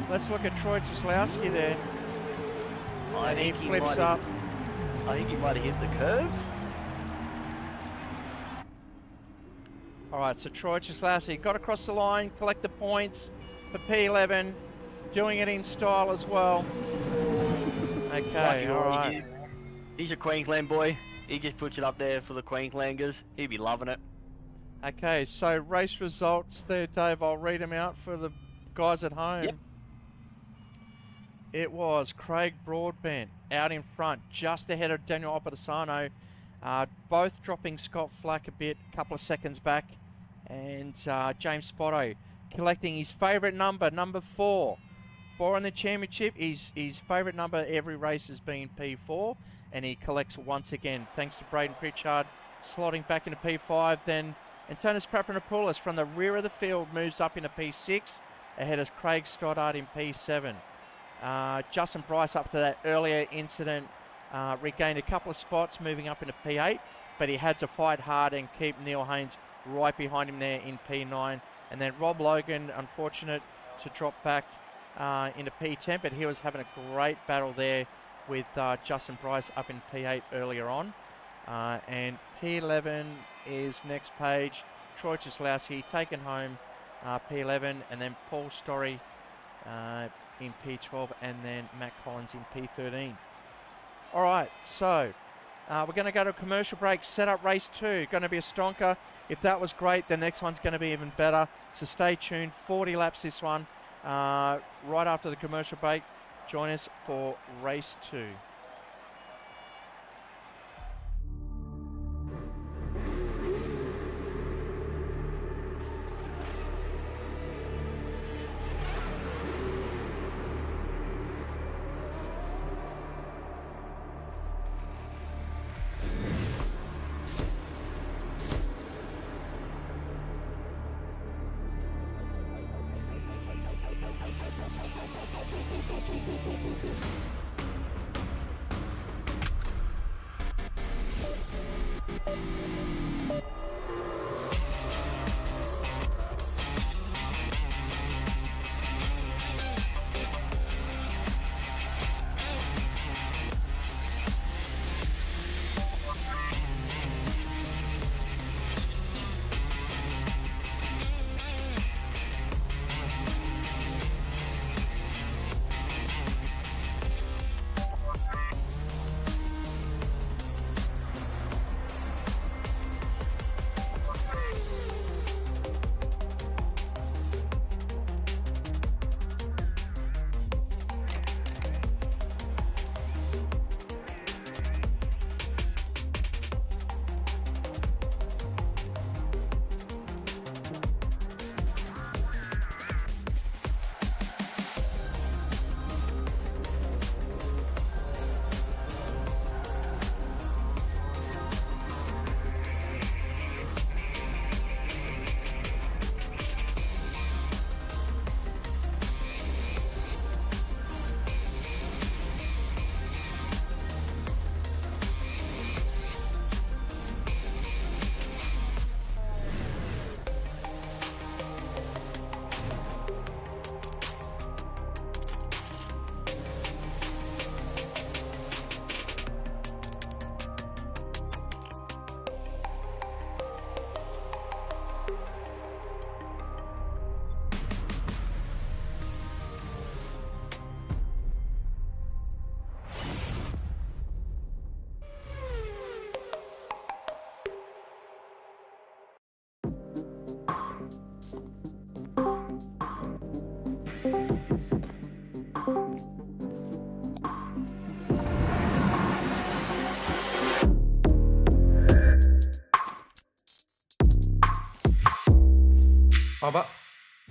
Let's look at Troy Cieslawski there. I think he flips up. I think he might have hit the curve. All right, so Troy Cieslawski got across the line, collect the points for P11, doing it in style as well. Okay, all right. He's a Queensland boy. He just puts it up there for the Queenslanders. He'd be loving it. Okay, so race results there, Dave. I'll read them out for the guys at home. Yep. It was Craig Broadbent out in front, just ahead of Daniel Opodesano. Both dropping Scott Flack a bit, a couple of seconds back. And James Spotto collecting his favourite number, number 4. 4 in the championship. His favourite number every race has been P4. And he collects once again, thanks to Braden Pritchard, slotting back into P5. Then Antonis Papanopoulos from the rear of the field moves up into P6, ahead of Craig Stoddard in P7. Justin Bryce, up to that earlier incident, regained a couple of spots, moving up into P8, but he had to fight hard and keep Neil Haynes right behind him there in P9. And then Rob Logan, unfortunate to drop back into P10, but he was having a great battle there with Justin Bryce up in P8 earlier on. And P11 is next page. Troy Cieslawski taken home P11, and then Paul Story in P12, and then Matt Collins in P13. All right, so we're going to go to a commercial break, set up race 2. Going to be a stonker. If that was great, the next one's going to be even better. So stay tuned. 40 laps this one. Right after the commercial break, join us for race 2.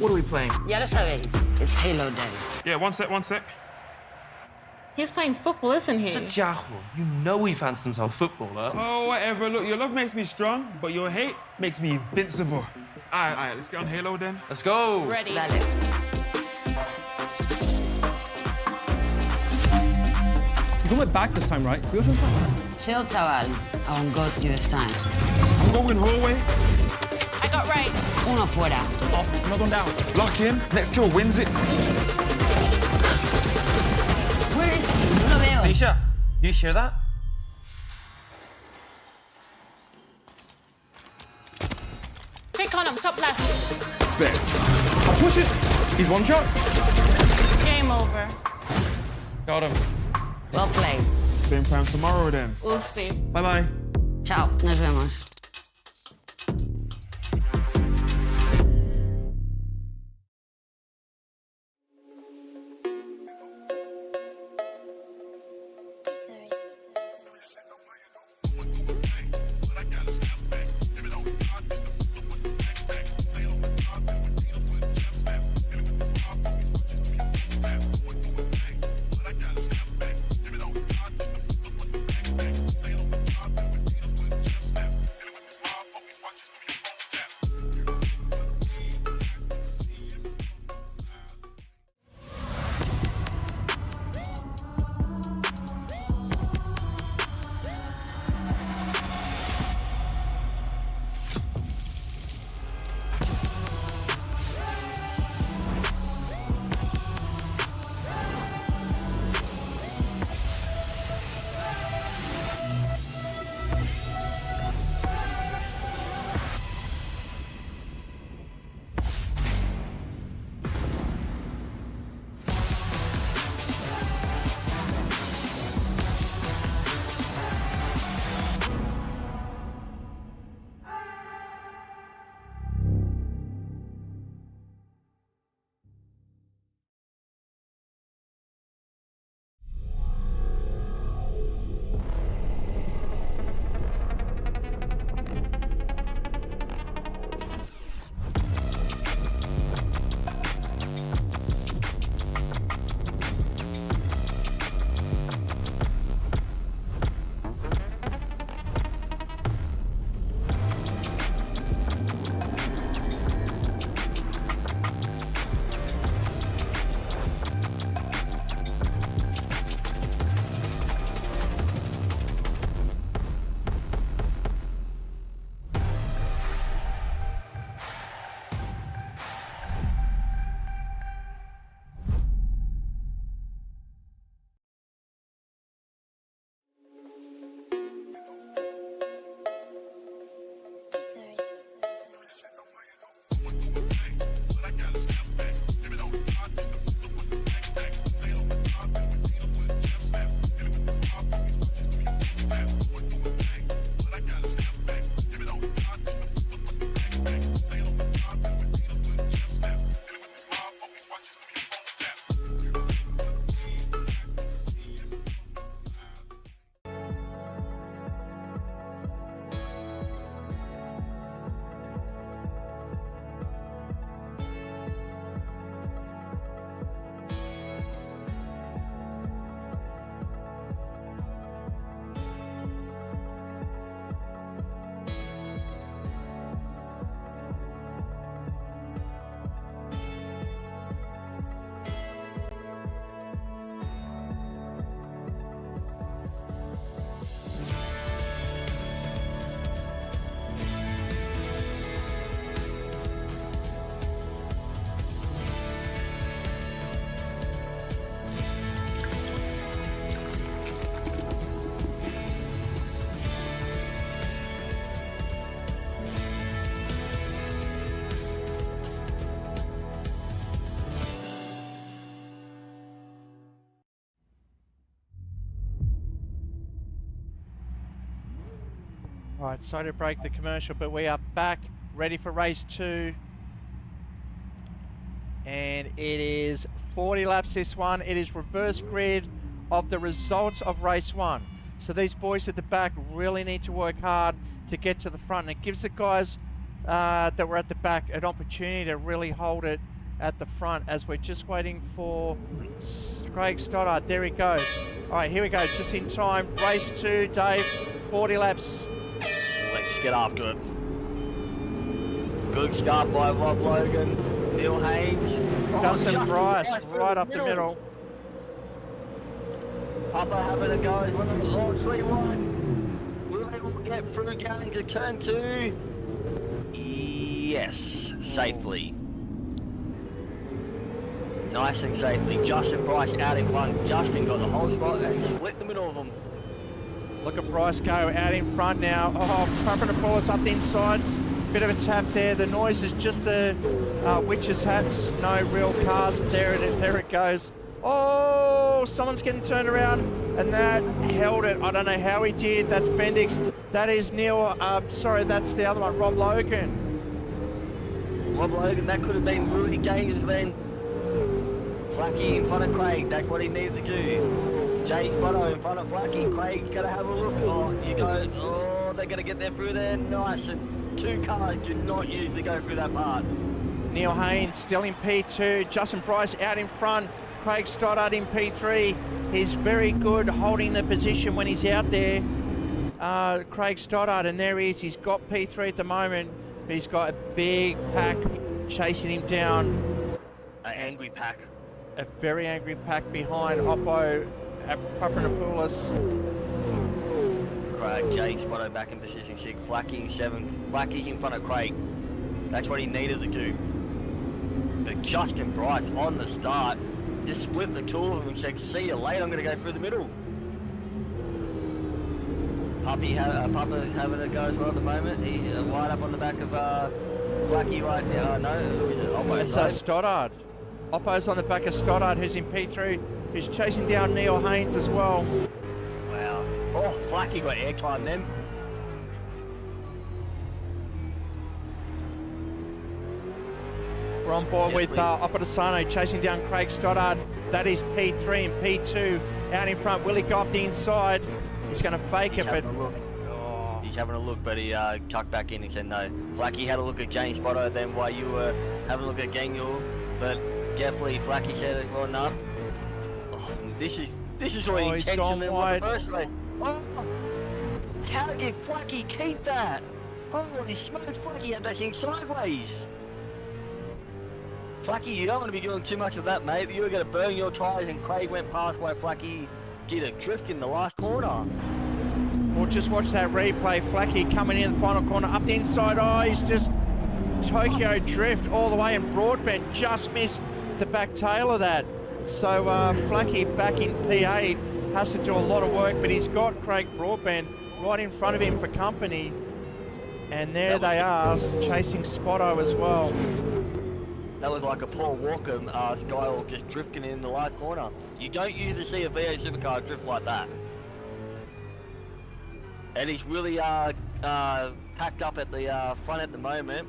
What are we playing? Ya lo sabéis, it's Halo Day. Yeah, one sec. He's playing football, isn't he? Chacho, you know he fancies himself a footballer. Oh, whatever. Look, your love makes me strong, but your hate makes me invincible. All right, let's get on Halo then. Let's go. Ready. Dale. You went back this time, right? Chill, chaval. I won't ghost you this time. I'm going hallway. I got right. Uno fuera. Oh, another one down. Lock in. Next kill wins it. Where is he? No lo veo. Alicia, do you hear that? Quick on him, top left. Bet. I'll push it. He's one shot. Game over. Got him. Well played. Same time tomorrow then. We'll see. Bye-bye. Chao, nos vemos. Right, sorry to break the commercial, but we are back, ready for race 2. And it is 40 laps this one. It is reverse grid of the results of race 1. So these boys at the back really need to work hard to get to the front. And it gives the guys that were at the back an opportunity to really hold it at the front as we're just waiting for Craig Stoddart. There he goes. All right, here we go, just in time. Race 2, Dave, 40 laps. Let's get after it. Good start by Rob Logan, Neil Haynes. Justin Bryce right up the middle. Papa having a go as well. Oh, 3-1. Will they all get through going to turn 2? Yes, safely. Nice and safely. Justin Bryce out in front. Justin got the whole spot and split the middle of them. Look at Bryce go out in front now. Oh, Papadopoulos up the inside. Bit of a tap there. The noise is just the witches' hats. No real cars. There it goes. Oh, someone's getting turned around, and that held it. I don't know how he did. That's Bendix. That is Neil. Sorry, that's the other one, Rob Logan. Rob Logan, that could have been really dangerous then. Flacky in front of Craig. That's what he needed to do. Jay Spotto in front of Flacky. Craig's got to have a look. Oh, you go. Oh, they're going to get there through there. Nice. And 2 cars do not usually go through that part. Neil Haynes still in P2. Justin Bryce out in front. Craig Stoddart in P3. He's very good holding the position when he's out there. Craig Stoddart, and there he is. He's got P3 at the moment, but he's got a big pack chasing him down. An angry pack. A very angry pack behind Oppo at Papadopoulos. Craig, Jay Spotto back in position 6. Flacky in 7. Flacky's in front of Craig. That's what he needed to do. But Justin Bryce on the start just split the 2 of them and said, see you later, I'm going to go through the middle. Papa's having a go as well at the moment. He's right up on the back of Flacky right now. No, who is it? Oppo. It's Stoddart. Oppo's on the back of Stoddart, who's in P3, who's chasing down Neil Haynes as well. Wow. Oh, Flacky got airtime then. We're on board with Opposano chasing down Craig Stoddart. That is P3 and P2 out in front. Will he go up the inside? He's going to fake it, but... He's having a look, but he tucked back in and said no. Flacky had a look at James Spotto then while you were having a look at Gangul, but definitely Flacky said it, well, no. Oh, this is already intention than what the first race. Oh, how did Flacky keep that? Holy smokes, Flacky had that thing sideways. Flacky, you don't want to be doing too much of that, mate. You were going to burn your tyres, and Craig went past where Flacky did a drift in the last corner. Well, just watch that replay. Flacky coming in the final corner, up the inside. Oh, he's just Tokyo drift all the way, and Broadbent just missed the back tail of that. So Flacky back in P8 has to do a lot of work, but he's got Craig Broadbent right in front of him for company. And there they are, chasing Spotto as well. That was like a Paul Walker style, just drifting in the light corner. You don't usually see a FVR Supercar drift like that. And he's really packed up at the front at the moment.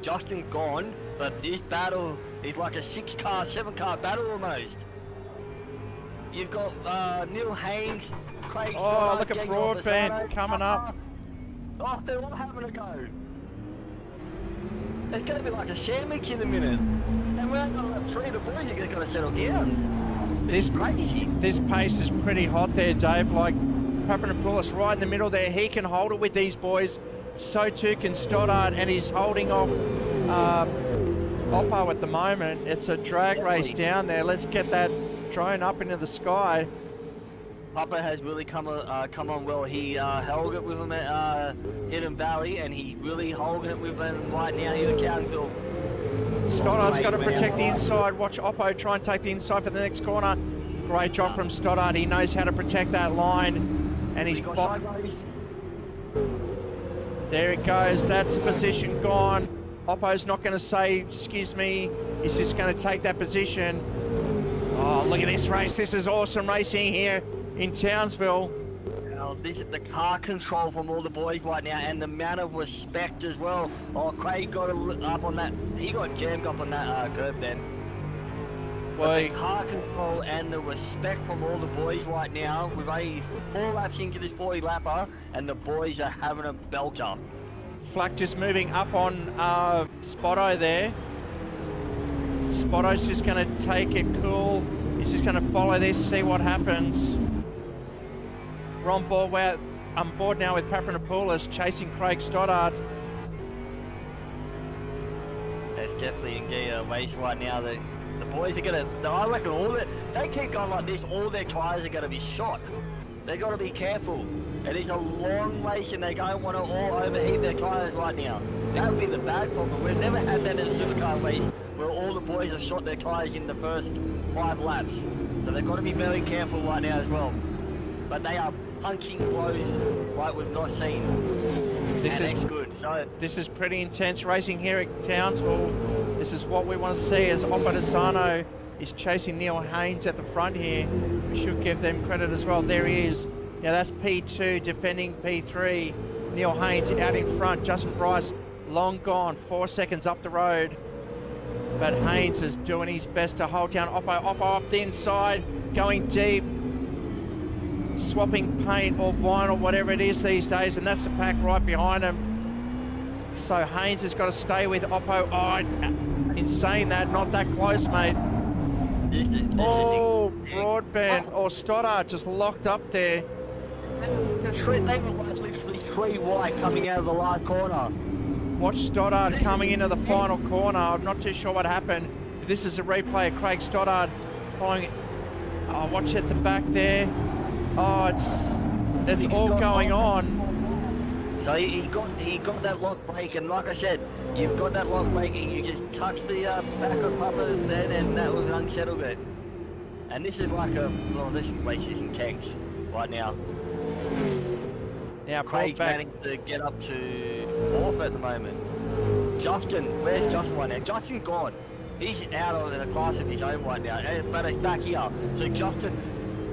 Justin gone, but this battle is like a 6-car, 7-car battle almost. You've got Neil Haynes, Craig Scott, look at Broadbent coming up. Oh, they're all having a go. It's going to be like a sandwich in a minute. And we're not going to have 3 of the boys are going to settle down. This is crazy. This pace is pretty hot there, Dave. Like Papadopoulos right in the middle there. He can hold it with these boys. So too can Stoddart, and he's holding off Oppo at the moment. It's a drag race down there. Let's get that drone up into the sky. Papa has really come on well. He held it with him at Hidden Valley, and he's really holding it with him right now here at Townsville. Stoddart's got to protect the inside. Watch Oppo try and take the inside for the next corner. Great job from Stoddart. He knows how to protect that line, and he's sideways. There it goes. That's the position gone. Oppo's not going to say, excuse me. He's just going to take that position. Oh, look at this race. This is awesome racing here in Townsville. Now, this is the car control from all the boys right now, and the amount of respect as well. Oh, Craig got up on that. He got jammed up on that curve then. But the car control and the respect from all the boys right now. We've only 4 laps into this 40 lapper, and the boys are having a belter. Flack just moving up on Spotto there. Spotto's just going to take it cool. He's just going to follow this, see what happens. We're on board now with Papanopoulos chasing Craig Stoddard. There's definitely indeed a race right now that the boys are gonna. I reckon if they keep going like this, all their tyres are gonna be shot. They got to be careful. It is a long race, and they don't want to all overheat their tyres right now. That would be the bad problem. We've never had that in a supercar race where all the boys have shot their tyres in the first 5 laps. So they've got to be very careful right now as well. But they are punching blows like we've not seen. This is good. So this is pretty intense racing here at Townsville. This is what we want to see as Oppadesano is chasing Neil Haynes at the front here. We should give them credit as well. There he is. Now that's P2 defending P3. Neil Haynes out in front. Justin Bryce long gone, 4 seconds up the road. But Haynes is doing his best to hold down Oppo. Oppo up the inside, going deep. Swapping paint or vinyl, whatever it is these days, and that's the pack right behind him. So Haynes has got to stay with Oppo. Oh, in saying that, not that close, mate. Broadband or Stoddard just locked up there. They were like literally 3 wide coming out of the last corner. Watch Stoddard coming into the final corner. I'm not too sure what happened. This is a replay of Craig Stoddard following it. Oh, watch at the back there. Oh, it's all going on. So he got that lock brake, and like I said, you've got that lock brake, and you just touch the back of Papa then, and that will unsettle it. And this is like this race is intense right now. Now Craig's managed to get up to 4th at the moment. Justin, where's Justin right now? Justin's gone. He's out of a class of his own right now, but it's back here. So Justin,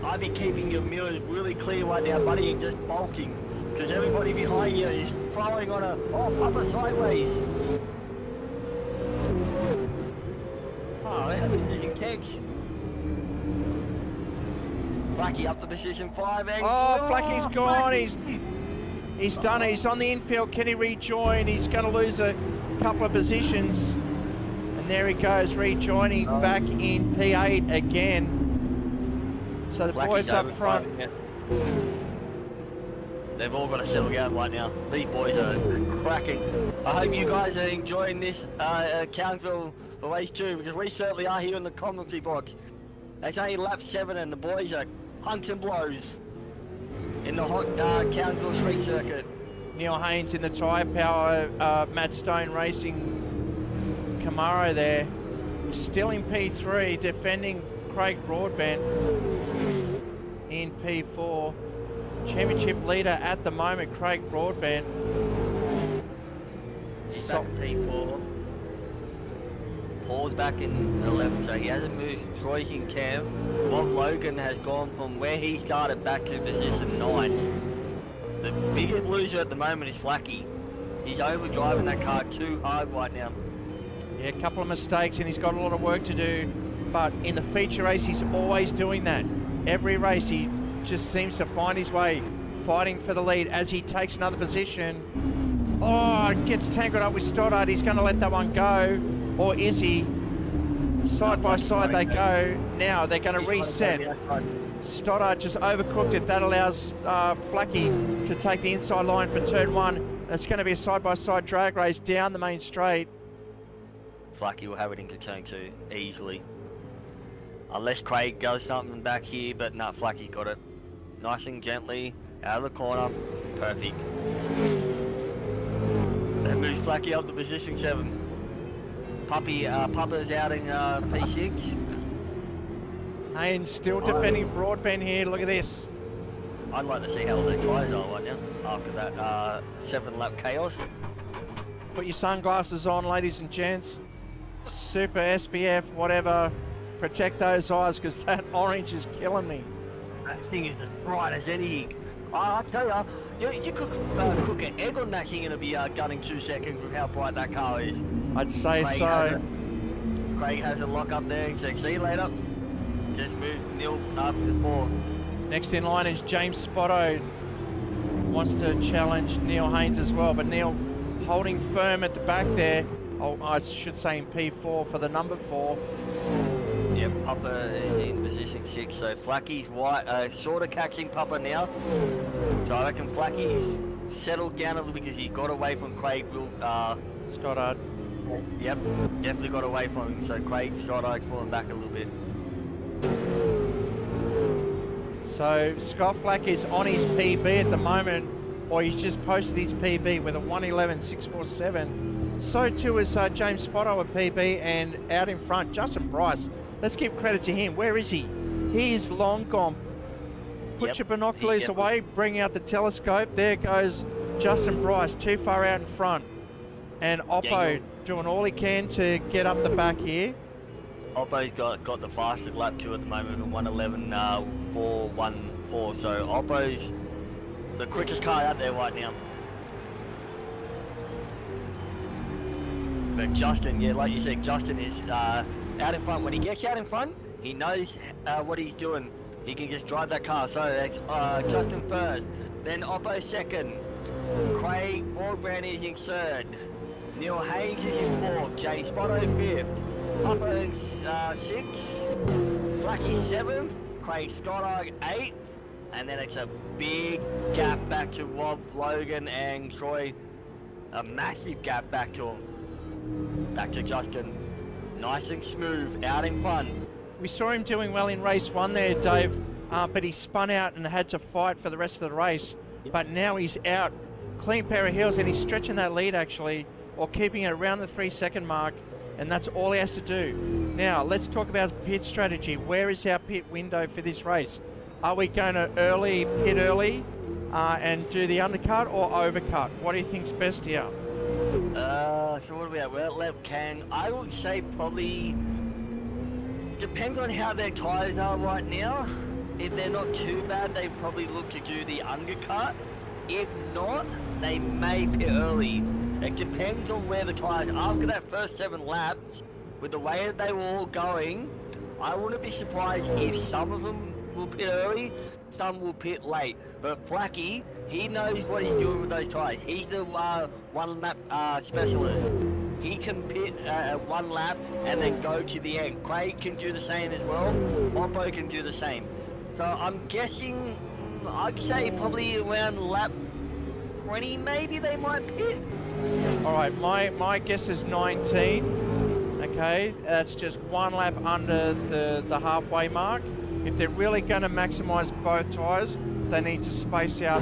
I'd be keeping your mirrors really clear right now, buddy, and just bulking. Because everybody behind you is throwing on Papa sideways. Oh, this is intense. Flacky up to position 5. And Flacky's gone. He's done it. He's on the infield. Can he rejoin? He's going to lose a couple of positions. And there he goes, rejoining back in P8 again. So the boys up front. They've all got to settle down right now. These boys are cracking. I hope you guys are enjoying this Townsville for race 2, because we certainly are here in the commentary box. It's only lap 7 and the boys are hunks and blows in the hot Townsville street circuit. Neil Haynes in the tyre power, Matt Stone racing Camaro there. Still in P3, defending Craig Broadbent in P4. Championship leader at the moment, Craig Broadbent. He's back in P4. Paul's back in 11, so he hasn't moved. Troy's in Kev. Bob Logan has gone from where he started back to position 9. The biggest loser at the moment is Flacky. He's overdriving that car too hard right now. Yeah, a couple of mistakes and he's got a lot of work to do. But in the feature race, he's always doing that. Every race, he just seems to find his way, fighting for the lead as he takes another position. Oh, gets tangled up with Stoddard. He's going to let that one go. Or is he? Side by side they go. Now they're going to reset. Stoddard just overcooked it. That allows Flacky to take the inside line for turn 1. It's going to be a side-by-side drag race down the main straight. Flacky will have it into turn 2 easily. Unless Craig does something back here, but no, Flacky's got it. Nice and gently, out of the corner. Perfect. That moves Flacky up to position 7. Papa's out in P6. Haynes still defending Broadbent here. Look at this. I'd like to see how their tyres are right now after that 7-lap chaos. Put your sunglasses on, ladies and gents. Super SPF, whatever. Protect those eyes, because that orange is killing me. That thing is as bright as anything. I tell you could cook an egg on that thing and it'll be done in 2 seconds with how bright that car is. I'd say so. Craig has a lock up there. He says, see you later. Just move Neil up to the 4. Next in line is James Spotto. Wants to challenge Neil Haynes as well, but Neil holding firm at the back there. Oh, I should say in P4 for the number 4. Yep, Papa is in position 6, so Flacky's sort of catching Papa now. So I reckon Flacky's settled down a little because he got away from Craig Stoddard. Yep, definitely got away from him, so Craig Stoddard's fallen back a little bit. So Scott Flack is on his PB at the moment, or he's just posted his PB with a 1:11.647. So too is James Spotto at PB, and out in front, Justin Bryce. Let's give credit to him. Where is he? He is long gone. Put your binoculars away, bring out the telescope. There goes Justin Bryce, too far out in front. And Oppo doing all he can to get up the back here. Oppo's got the fastest lap 2 at the moment, 1:11.414. So Oppo's the quickest car out there right now. But Justin, yeah, like you said, Justin is out in front. When he gets out in front, he knows what he's doing. He can just drive that car. So that's Justin first, then Oppo second, Craig Broadbrand is in third, Neil Haynes is in fourth, Jay Spotto fifth, Papa in sixth, Flacky seventh, Craig Stoddard eighth, and then it's a big gap back to Rob Logan and Troy. A massive gap back to him. Back to Justin. Nice and smooth, out in front. We saw him doing well in race 1 there, Dave, but he spun out and had to fight for the rest of the race. But now he's out, clean pair of heels, and he's stretching that lead actually, or keeping it around the 3-second mark, and that's all he has to do. Now, let's talk about pit strategy. Where is our pit window for this race? Are we going to pit early and do the undercut or overcut? What do you think's best here? So what are we at? We're at lap Kang. I would say probably, depends on how their tyres are right now. If they're not too bad, they probably look to do the undercut. If not, they may pit early. It depends on where the tyres, after that first 7 laps, with the way that they were all going, I wouldn't be surprised if some of them will pit early, some will pit late. But Flacky, he knows what he's doing with those tyres. He's the 1 lap specialist. He can pit 1 lap and then go to the end. Craig can do the same as well. Oppo can do the same. So I'm guessing, I'd say probably around lap 20 maybe they might pit. All right, my guess is 19. Okay, that's just 1 lap under the halfway mark. If they're really going to maximise both tyres, they need to space out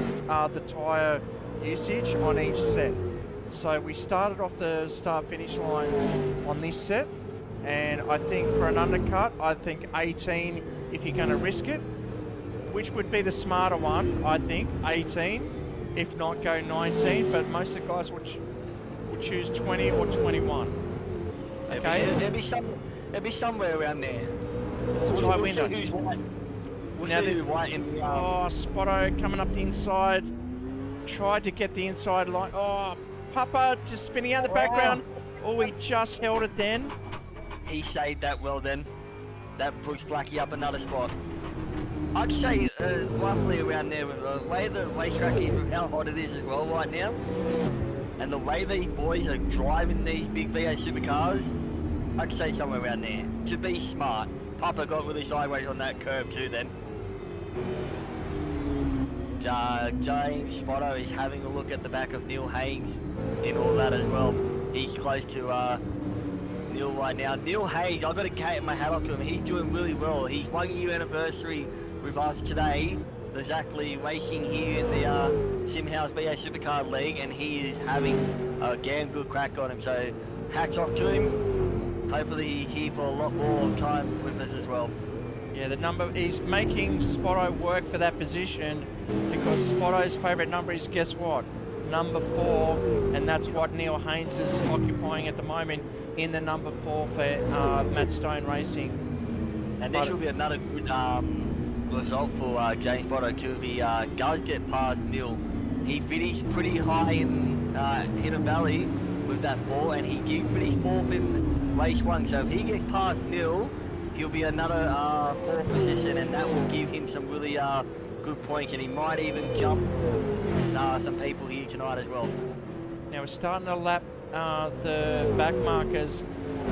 the tyre usage on each set. So we started off the start-finish line on this set, and I think for an undercut, I think 18 if you're going to risk it, which would be the smarter one, I think, 18. If not, go 19, but most of the guys would choose 20 or 21. Okay? There'll be somewhere around there. It's a tight window. See who's white. We'll Now see who's white in the Oh, Spotto coming up the inside. Tried to get the inside line. Oh, Papa just spinning out the background. Oh, he just held it then. He saved that well then. That pushed Flacky up another spot. I'd say roughly around there with the way the racetrack is, with how hot it is as well right now, and the way these boys are driving these big FVR Supercars, I'd say somewhere around there, to be smart. Papa got really sideways on that curve too then. James Spotto is having a look at the back of Neil Haynes in all that as well. He's close to Neil right now. Neil Haynes, I've got to get my hat off to him. He's doing really well. He's 1 year anniversary with us today. There's actually racing here in the SimHaus FVR Supercar League, and he is having a damn good crack on him. So hats off to him. Hopefully he's here for a lot more time with us as well. Yeah, the number, he's making Spotto work for that position because Spotto's favourite number is, guess what? Number 4, and that's what Neil Haynes is occupying at the moment in the number 4 for Matt Stone Racing. And this will be another good result for James Spotto too. If he does get past Neil, he finished pretty high in Hidden Valley with that 4, and he did finish 4th in race 1. So if he gets past Neil, he'll be another 4th position, and that will give him some really good points, and he might even jump some people here tonight as well. Now we're starting to lap the back markers.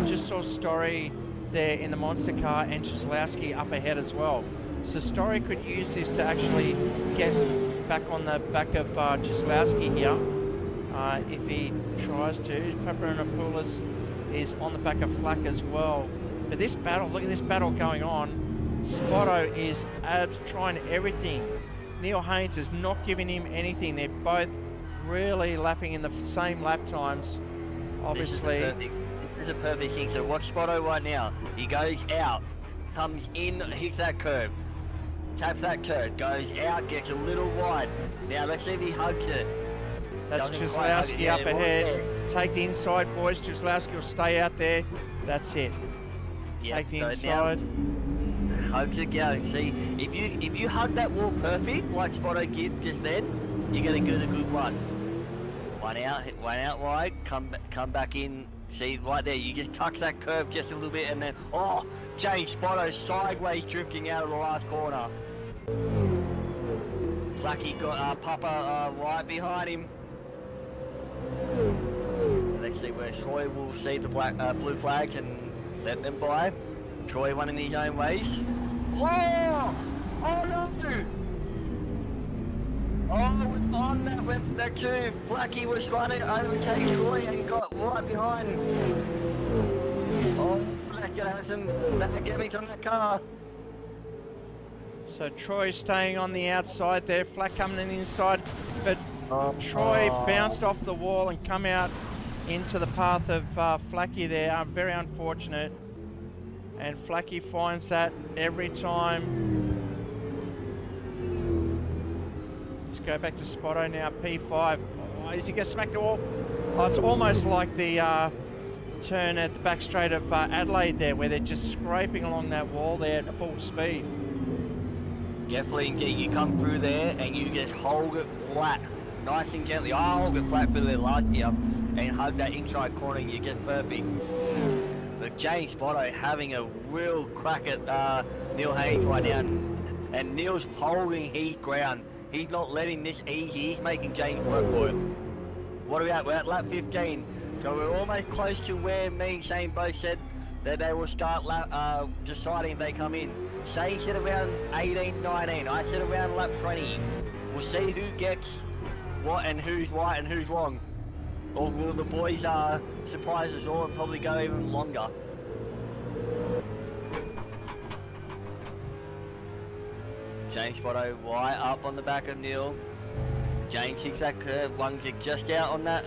Just saw Story there in the monster car and Czeslowski up ahead as well. So Story could use this to actually get back on the back of Czeslowski here if he tries to. Paparanopoulos is on the back of Flack as well. But this battle, look at this battle going on. Spotto is trying everything. Neil Haynes is not giving him anything. They're both really lapping in the same lap times, obviously. This is a perfect thing. So watch Spotto right now. He goes out, comes in, hits that curve, taps that curve, goes out, gets a little wide. Now let's see if he hugs it. That's Doesn't quite hug it. Czeslowski Yeah, up right ahead. there. Take the inside, boys. Czeslowski will stay out there. That's it. Yeah, Take the so inside. now, hugs it go. See, if you hug that wall perfect, like Spotto did just then, you're gonna get a good one. One out wide, come back in. See, right there, you just touch that curve just a little bit, and then, oh, James Spotto sideways drifting out of the last corner. Flacky got Papa right behind him. Let's see where Troy will see the blue flags and let them by. Troy won in his own ways. Oh! Oh no! Oh, on that went the tube. Flacky was trying to overtake Troy and got right behind. Oh, that's gonna have some damage on that car. So Troy staying on the outside there. Flack coming in the inside, but Troy bounced off the wall and come out into the path of Flacky there. Very unfortunate. And Flacky finds that every time. Let's go back to Spotto now. P5. Oh, is he going to smack the wall? Oh, it's almost like the turn at the back straight of Adelaide there, where they're just scraping along that wall there at full speed. Definitely, indeed. You come through there and you just hold it flat, nice and gently. I hold it flat for the last year and hug that inside corner and you get perfect. But James Spotto having a real crack at Neil Haynes right now, and Neil's holding his ground. He's not letting this easy. He's making James work for it. What are we at? We're at lap 15. So we're almost close to where me and Shane both said that they will start deciding if they come in. Shane said around 18, 19. I said around lap 20. We'll see who gets what and who's right and who's wrong. Or will the boys surprise us all and probably go even longer? James Spotto right up on the back of Neil. James hits that curve, one kick just out on that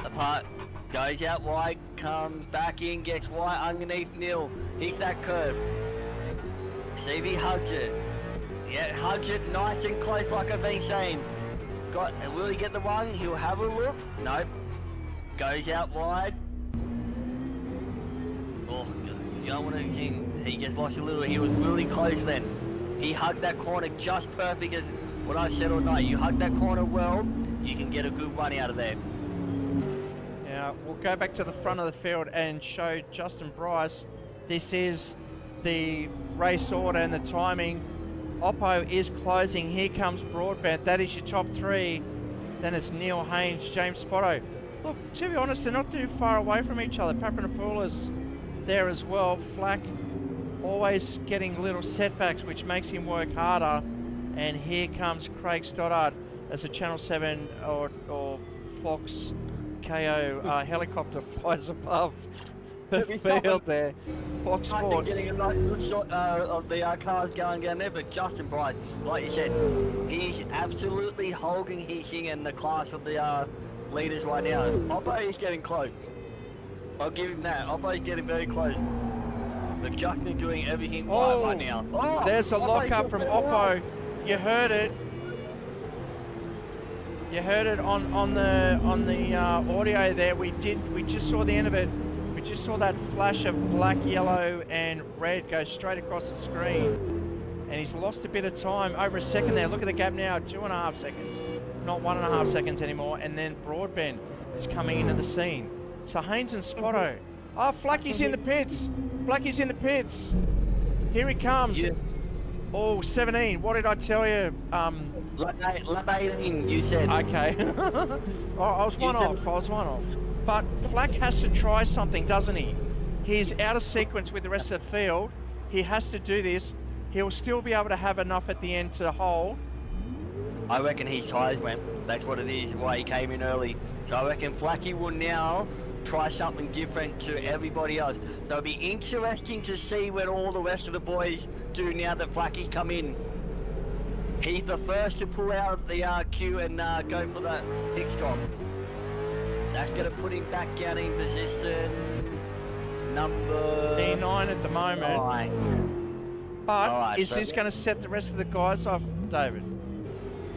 apart. Goes out wide, comes back in, gets right underneath Neil. Hits that curve. See if he hugs it. Yeah, hugs it nice and close like I've been saying. Will he get the one? He'll have a look. Nope. Goes out wide. Oh, you don't want to think. He just lost a little. He was really close then. He hugged that corner just perfect as what I said all night. You hug that corner well, you can get a good run out of there. Now, we'll go back to the front of the field and show Justin Bryce. This is the race order and the timing. Oppo is closing. Here comes Broadbent. That is your top three. Then it's Neil Haynes, James Spotto. Look, to be honest, they're not too far away from each other. Paparanopoulos there as well. Flack always getting little setbacks, which makes him work harder. And here comes Craig Stoddard as a Channel 7 or Fox KO helicopter flies above the field there. Fox Sports. Getting a nice good shot of the cars going down there, but Justin Bryce, like you said, he's absolutely holding his thing in the class of the leaders right now. Oppo is getting close. I'll give him that. Oppo is getting very close. But Justin doing everything right now. Oh, there's a lockup from Oppo. You heard it. You heard it on the audio there. We just saw the end of it. We just saw that flash of black, yellow, and red go straight across the screen. And he's lost a bit of time. Over a second there. Look at the gap now. 2.5 seconds. Not 1.5 seconds anymore. And then Broadbent is coming into the scene. So Haynes and Spotto. Oh, Flacky's in the pits. Flacky's in the pits. Here he comes. Yeah. Oh, 17. What did I tell you? Lap 18, you said. Okay. Oh, I was one off. But Flack has to try something, doesn't he? He's out of sequence with the rest of the field. He has to do this. He'll still be able to have enough at the end to hold. I reckon his tyres went. That's what it is, why he came in early. So I reckon Flacky will now try something different to everybody else. So it'll be interesting to see what all the rest of the boys do now that Flacky's come in. He's the first to pull out the queue and go for the pit stop. That's going to put him back down in position number E9 at the moment. 9. But Alright, is so this going to set the rest of the guys off, David?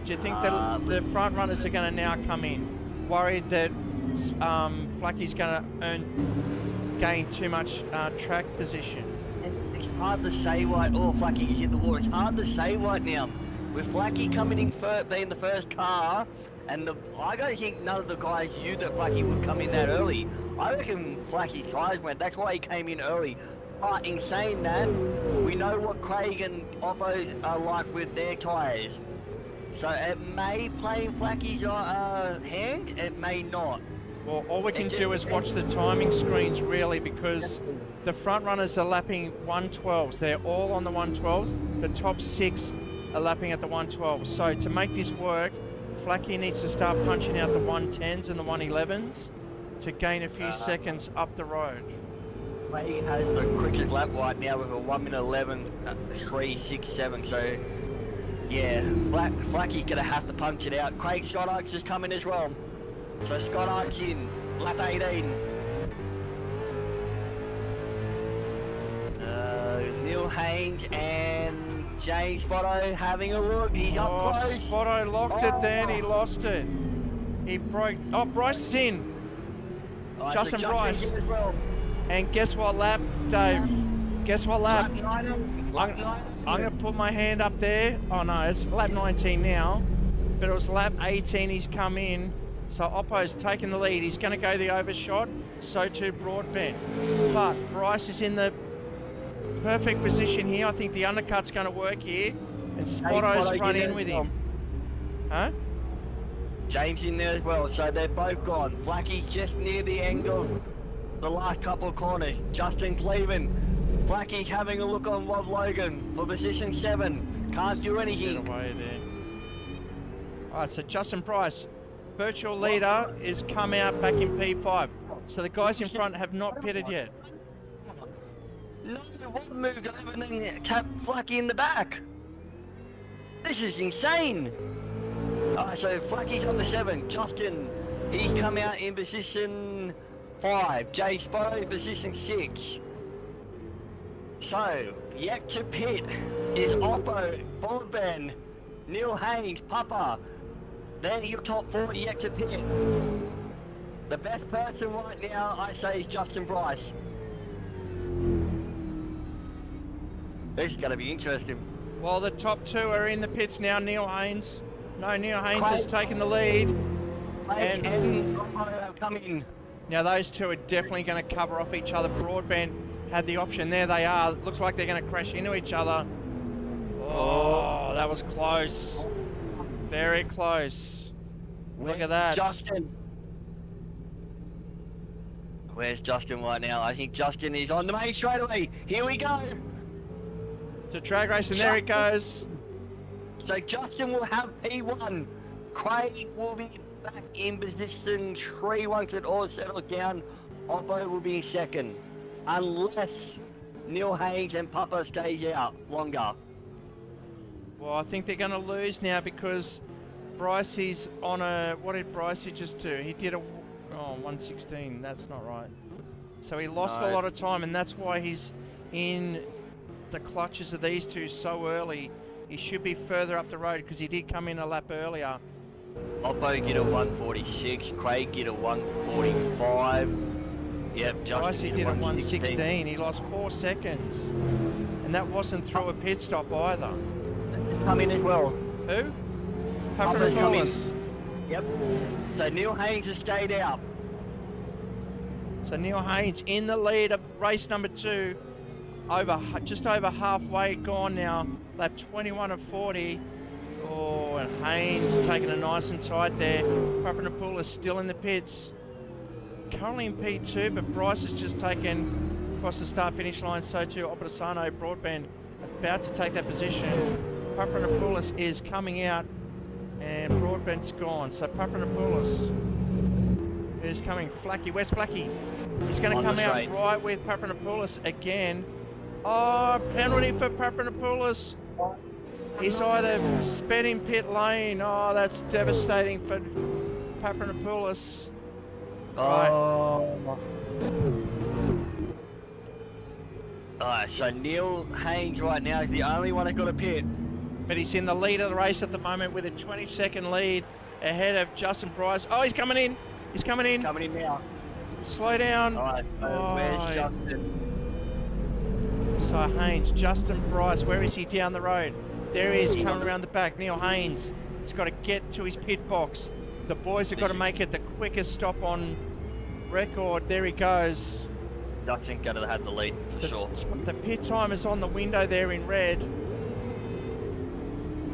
Do you think that the front runners are going to now come in, worried that Flacky's going to gain too much track position? It's hard to say right. Oh, Flacky is in the water. It's hard to say right now. With Flacky coming in first, being the first car, and I don't think none of the guys knew that Flacky would come in that early. I reckon Flacky's tyres went. That's why he came in early. But in saying that, we know what Craig and Oppo are like with their tyres. So it may play in Flacky's hand, it may not. Well, all we can do is watch the timing screens really, because the front runners are lapping 112s. They're all on the 112s. The top 6 are lapping at the 112s. So to make this work, Flacky needs to start punching out the 110s and the 111s to gain a few seconds up the road. Craig has the quickest lap right now with a 1:11.367. So yeah, Flacky's gonna have to punch it out. Craig Scott Oaks is coming as well. So Scott Oaks in lap 18. Neil Haynes and James Spotto having a look. He's up close. Spotto locked it then, he lost it. He broke. Oh, Bryce is in. Right, Justin so Bryce. in as well. And guess what lap, Dave? Guess what lap? Lap 9. I'm going to put my hand up there. Oh no, it's lap 19 now. But it was lap 18 he's come in. So Oppo's taken the lead. He's going to go the overshot. So too Broadbent. But Bryce is in the perfect position here. I think the undercut's going to work here. And Spotto's run in with him. Huh? James in there as well. So they're both gone. Flacky's just near the end of the last couple of corners. Justin's leaving. Flacky's having a look on Rob Logan for position 7. Can't do anything. Get away there. Alright, so Justin Bryce, virtual leader, is come out back in P5. So the guys in front have not pitted yet. No, one moved over and then tapped Flacky in the back. This is insane. Alright, so Flacky's on the 7. Justin, he's come out in position 5. Jay Spotto, position 6. So, yet to pit is Oppo, Broadbent, Neil Haynes, Papa. They're your top 4 yet to pit. The best person right now, I say, is Justin Bryce. This is going to be interesting. Well, the top 2 are in the pits now. Neil Haynes. No, Neil Haynes has taken the lead. And Oppo coming. Now those 2 are definitely going to cover off each other. Broadbent had the option. There they are. Looks like they're going to crash into each other. Oh, that was close. Very close. Look at that. Justin. Where's Justin right now? I think Justin is on the main straightaway. Here we go. To drag race, and there he goes. So Justin will have P1. Craig will be back in position 3 once it all settles down. Oppo will be second. Unless Neil Haynes and Papa stays out longer. Well, I think they're going to lose now because Brycey's on a... What did Brycey just do? He did a... Oh, 116. That's not right. So he lost a lot of time, and that's why he's in the clutches of these 2 so early. He should be further up the road because he did come in a lap earlier. Oppo get a 146. Craig get a 145. Yep, Justin did a 116. He lost 4 seconds. And that wasn't through a pit stop either. It's come in as well. Who? Papa's come in. Papadopoulos. Yep. So Neil Haynes has stayed out. So Neil Haynes in the lead of race number 2. Just over halfway gone now. Lap 21 of 40. Oh, and Haynes taking it nice and tight there. Papadopoulos still in the pits. currently in P2, but Bryce has just taken across the start-finish line. So too Opposano, Broadbent about to take that position. Papanopoulos is coming out, and Broadbent's gone. So Papanopoulos is coming. Flacky, where's Flacky? He's going to come out right with Papanopoulos again. Oh, penalty for Papanopoulos. He's either sped in pit lane. Oh, that's devastating for Papanopoulos. Oh. Alright, so Neil Haynes right now is the only one that got a pit. But he's in the lead of the race at the moment with a 20-second lead ahead of Justin Bryce. Oh, he's coming in. He's coming in. Coming in now. Slow down. Alright, so where's Justin? So Haynes, Justin Bryce, where is he down the road? There he is, coming around the back. Neil Haynes, he's got to get to his pit box. The boys have got to make it the quickest stop on record. There he goes. Justin got to have the lead for sure. The pit time is on the window there in red.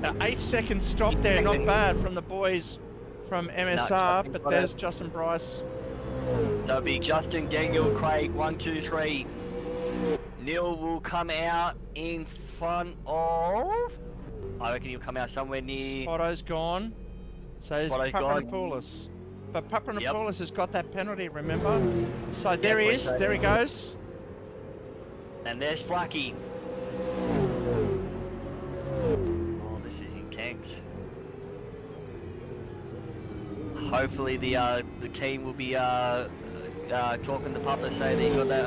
An 8-second stop there, not bad from the boys from MSR, but there's Justin Bryce. That'll be Justin, Daniel, Craig, 1, 2, 3. Neil will come out in front of... I reckon he'll come out somewhere near... Spotto's gone. So there's Papanopoulos. But Papanopoulos has got that penalty, remember? So there he is, there he goes. And there's Flacky. Oh, this is intense. Hopefully the team will be talking to Papa, say that he got that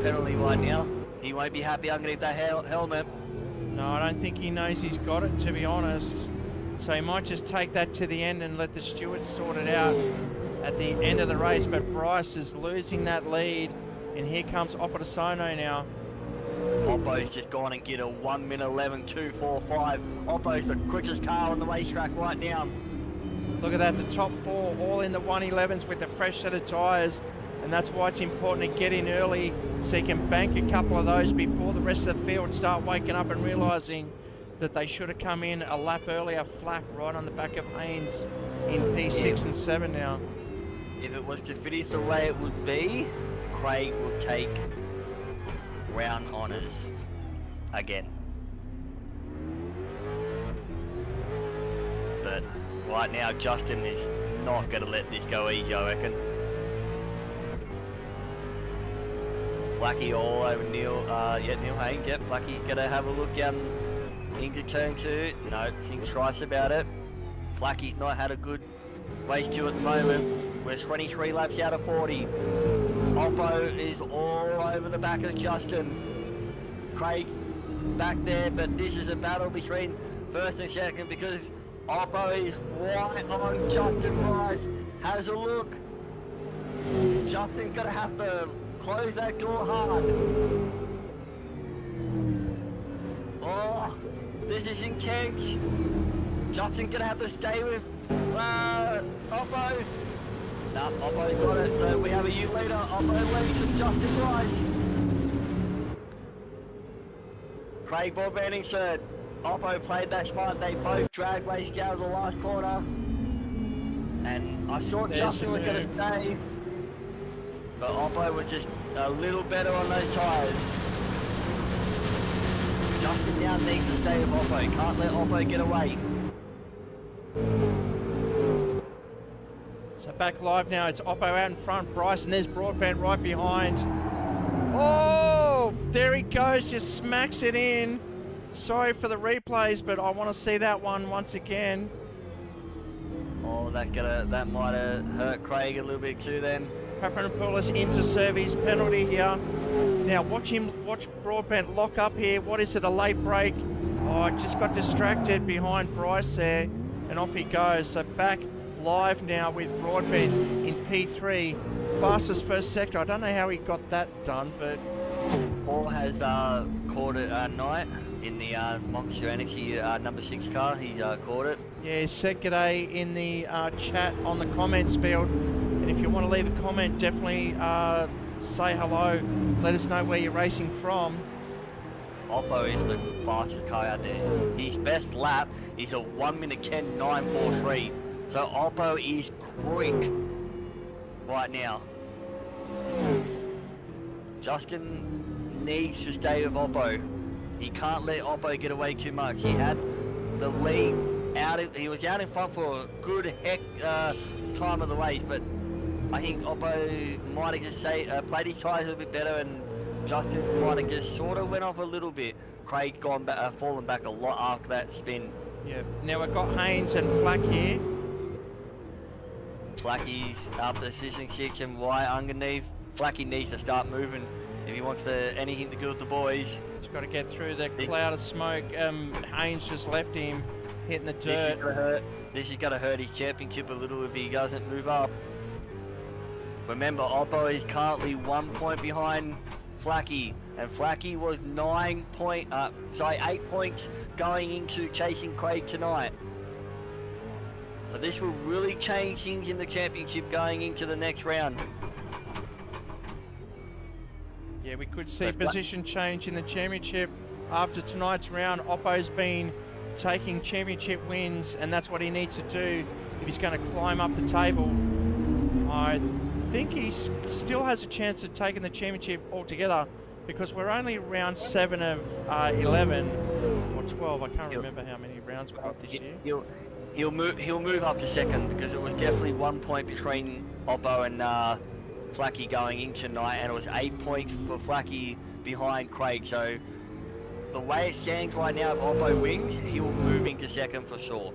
penalty right now. He won't be happy underneath that helmet. No, I don't think he knows he's got it, to be honest. So he might just take that to the end and let the stewards sort it out at the end of the race. But Bryce is losing that lead, and here comes Opposano now. Oppo's just gone and get a 1 minute 11.245. Oppo's the quickest car on the racetrack right now. Look at that, the top four all in the 111s with the fresh set of tyres. And that's why it's important to get in early so you can bank a couple of those before the rest of the field start waking up and realising that they should have come in a lap earlier. Flack right on the back of Haynes in P6 and 7 now. If it was to finish the way it would be, Craig would take round honours again. But right now, Justin is not going to let this go easy, I reckon. Flacky all over Neil, Neil Haynes, yep, Flacky's going to have a look down into turn 2. No, think twice about it. Flacky's not had a good race 2 at the moment. We're 23 laps out of 40. Oppo is all over the back of Justin. Craig's back there, but this is a battle between first and second because Oppo is right on Justin Bryce. Has a look. Justin's going to have to close that door hard. Oh, this is intense. Justin's gonna have to stay with Oppo. Nah, Oppo got it, so we have a U leader. Oppo leads from Justin Bryce. Craig Broadbent third. Oppo played that smart. They both dragged race down to the last corner. And I thought Justin was gonna stay. But Oppo was just a little better on those tyres. Justin now needs to stay with Oppo. Can't let Oppo get away. So back live now, it's Oppo out in front, Bryce, and there's Broadbent right behind. Oh, there he goes, just smacks it in. Sorry for the replays, but I want to see that one once again. Oh, that might have hurt Craig a little bit too then. Papanopoulos into serve his penalty here. Now watch Broadbent lock up here. What is it, a late break? Oh, just got distracted behind Bryce there, and off he goes. So back live now with Broadbent in P3. Fastest first sector. I don't know how he got that done, but... Paul has caught it night in the Monster Energy number 6 car. He's caught it. Yeah, said g'day in the chat on the comments field. And if you want to leave a comment, definitely say hello. Let us know where you're racing from. Oppo is the fastest car out there. His best lap is a 1 minute 10.943. So Oppo is quick right now. Justin needs to stay with Oppo. He can't let Oppo get away too much. He had the lead out. He was out in front for a good time of the race, but I think Oppo might have just played his tyres a little bit better, and Justin might have just sort of went off a little bit. Craig fallen back a lot after that spin. Yeah. Now we've got Haynes and Flack here. Flacky's up position 6 and right underneath. Flacky needs to start moving if he wants anything to do with the boys. He's got to get through the cloud of smoke. Haynes just left him, hitting the dirt. This is going to hurt his championship a little if he doesn't move up. Remember, Oppo is currently 1 point behind Flacky, and Flacky was 8 points going into chasing Craig tonight. So this will really change things in the championship going into the next round. Yeah, we could see position change in the championship after tonight's round. Oppo's been taking championship wins, and that's what he needs to do if he's going to climb up the table. I think he still has a chance of taking the championship altogether, because we're only round 7 of 11 or 12. I can't remember how many rounds we've got this year. He'll move up to second, because it was definitely 1 point between Oppo and Flacky going in tonight, and it was 8 points for Flacky behind Craig. So the way it stands right now, if Oppo wins, he will move into second for sure.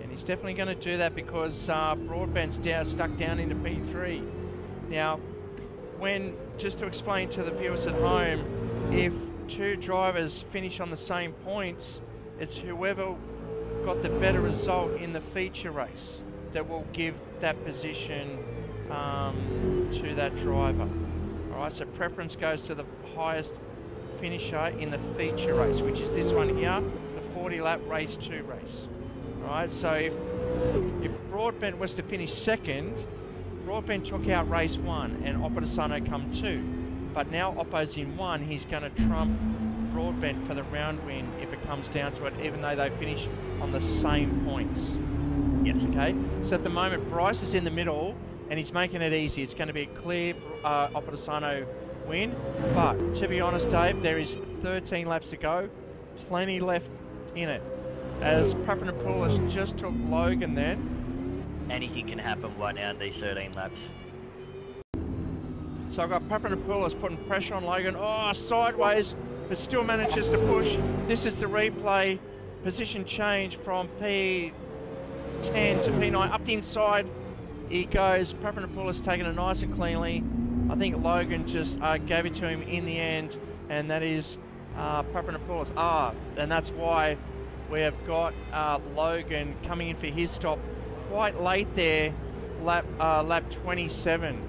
And he's definitely going to do that because Broadbent's stuck down into P3. Now, just to explain to the viewers at home, if two drivers finish on the same points, it's whoever got the better result in the feature race that will give that position to that driver. All right, so preference goes to the highest finisher in the feature race, which is this one here, the 40 lap race 2 race. All right, so if Broadbent was to finish second, Broadbent took out race 1 and Oppo come 2. But now Oppo's in 1, he's going to trump Broadbent for the round win if it comes down to it, even though they finish on the same points. Yes. Okay, so at the moment Bryce is in the middle and he's making it easy. It's going to be a clear Oppo win, but to be honest, Dave, there is 13 laps to go, plenty left in it, as Papanopoulos just took Logan then. Anything can happen right now in these 13 laps. So I've got Papanopoulos putting pressure on Logan. Oh, sideways, but still manages to push. This is the replay. Position change from P10 to P9. Up the inside he goes. Papanopoulos taking it nice and cleanly. I think Logan just gave it to him in the end, and that is Papanopoulos. And that's why we have got Logan coming in for his stop quite late there, lap 27.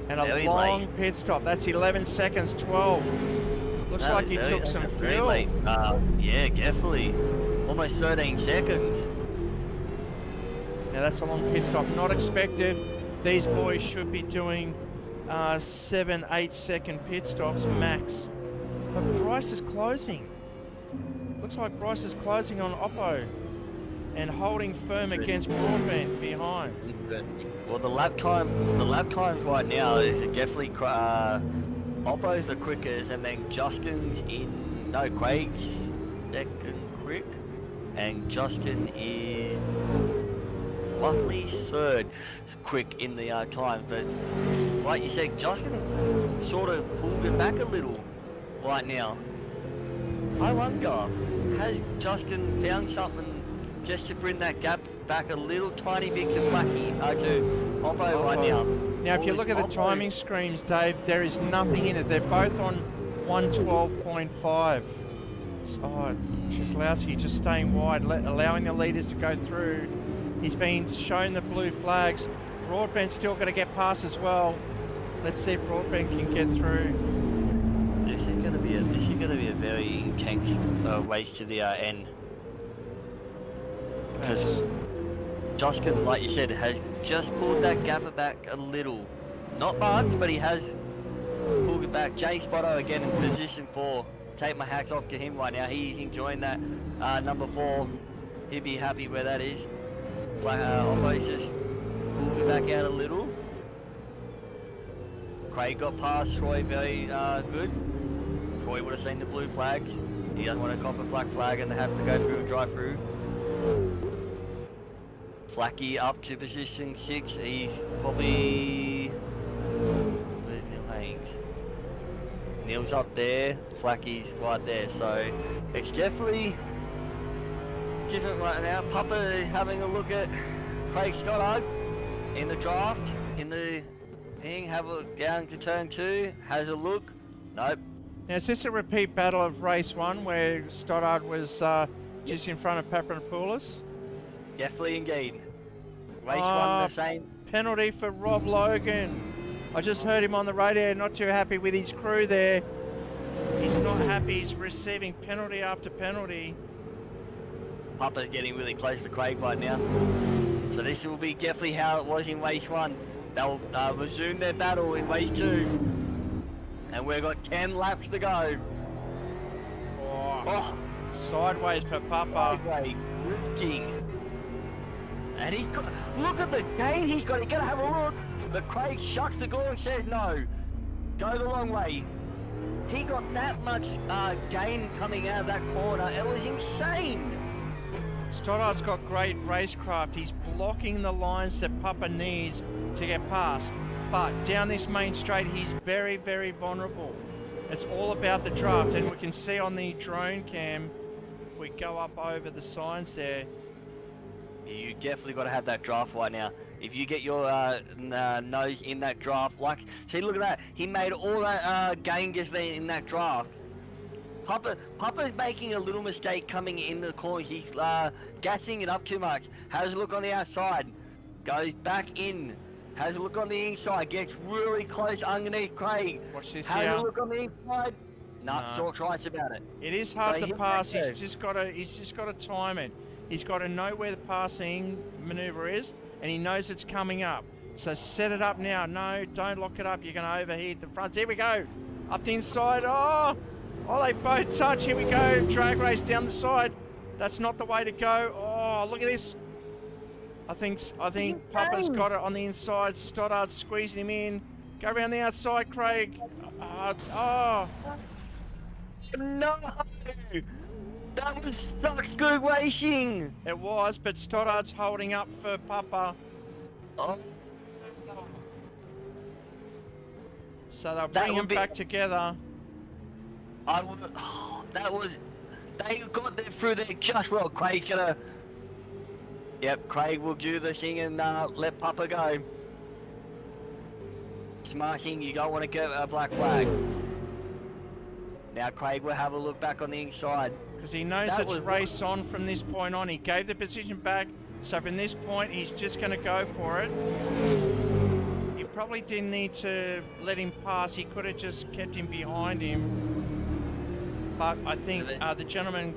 And a long pit stop. That's 11 seconds, 12. Looks like he took some fuel. Late. Yeah, definitely. Almost 13 seconds. Now that's a long pit stop. Not expected. These boys should be doing 7-8 second pit stops max. But Bryce is closing. Looks like Bryce is closing on Oppo and holding firm against Broadbent behind. Well, the lap times right now is definitely Oppo's the quickest, and then Justin's Craig's second quick, and Justin is roughly third quick in the time. But like you said, Justin sort of pulled it back a little right now. I wonder, has Justin found something just to bring that gap back a little tiny bit to Flacky, to Oppo right now? Now, if you look at the timing screens, Dave, there is nothing in it. They're both on 112.5. Oh, Czeslowski just staying wide, allowing the leaders to go through. He's been shown the blue flags. Broadbent's still going to get past as well. Let's see if Broadbent can get through. This is going to be a very intense race to the end. Because Justin, like you said, has just pulled that gap back a little. Not much, but he has pulled it back. Jay Spotto again in position 4. Take my hats off to him right now. He's enjoying that number 4. He'd be happy where that is. Oppo's just pulled it back out a little. Craig got past Troy very good. Troy would have seen the blue flags. He doesn't want to cop a black flag and have to go through and drive through. Flacky up to position 6. He's probably... Where's Neil Haynes? Neil's up there. Flacky's right there. So it's definitely different right now. Papa is having a look at Craig Stoddard in the draft. In the thing, have a look down to turn 2. Has a look. Nope. Now, is this a repeat battle of race 1 where Stoddard was just in front of Papadopoulos? Definitely indeed. Race 1 the same. Penalty for Rob Logan. I just heard him on the radio, not too happy with his crew there. He's not happy, he's receiving penalty after penalty. Papa's getting really close to Craig right now. So this will be definitely how it was in race 1. They'll resume their battle in race 2. And we've got 10 laps to go. Oh. Sideways for Papa. Sideways, drifting. And he's got, look at the gain he's got. He's got to have a look. But Craig shucks the door and says no. Go the long way. He got that much gain coming out of that corner. It was insane. Stoddard's got great racecraft. He's blocking the lines that Papa needs to get past. But down this main straight, he's very, very vulnerable. It's all about the draft, and we can see on the drone cam, we go up over the signs there. You definitely got to have that draft right now. If you get your nose in that draft, like, see, look at that. He made all that gain just there in that draft. Papa's making a little mistake coming in the corners. He's gassing it up too much. Has a look on the outside. Goes back in. Has a look on the inside. Gets really close underneath Craig. Watch this Has here. a look on the inside. Nah, talks right about it. It is hard So to he'll pass. make He's just got to time it. He's got to know where the passing maneuver is, and he knows it's coming up. So set it up now. No, don't lock it up. You're going to overheat the fronts. Here we go. Up the inside. Oh, they both touch. Here we go. Drag race down the side. That's not the way to go. Oh, look at this. I think Papa's got it on the inside. Stoddard's squeezing him in. Go around the outside, Craig. No! That was such good racing! It was, but Stoddard's holding up for Papa. Oh. So they'll bring him back together. They got there through there just well. Craig gonna... Yep, Craig will do the thing and let Papa go. Smashing, you don't want to get a black flag. Now Craig will have a look back on the inside. Because he knows it's race on from this point on. He gave the position back, so from this point he's just going to go for it. He probably didn't need to let him pass. He could have just kept him behind him. But I think the gentleman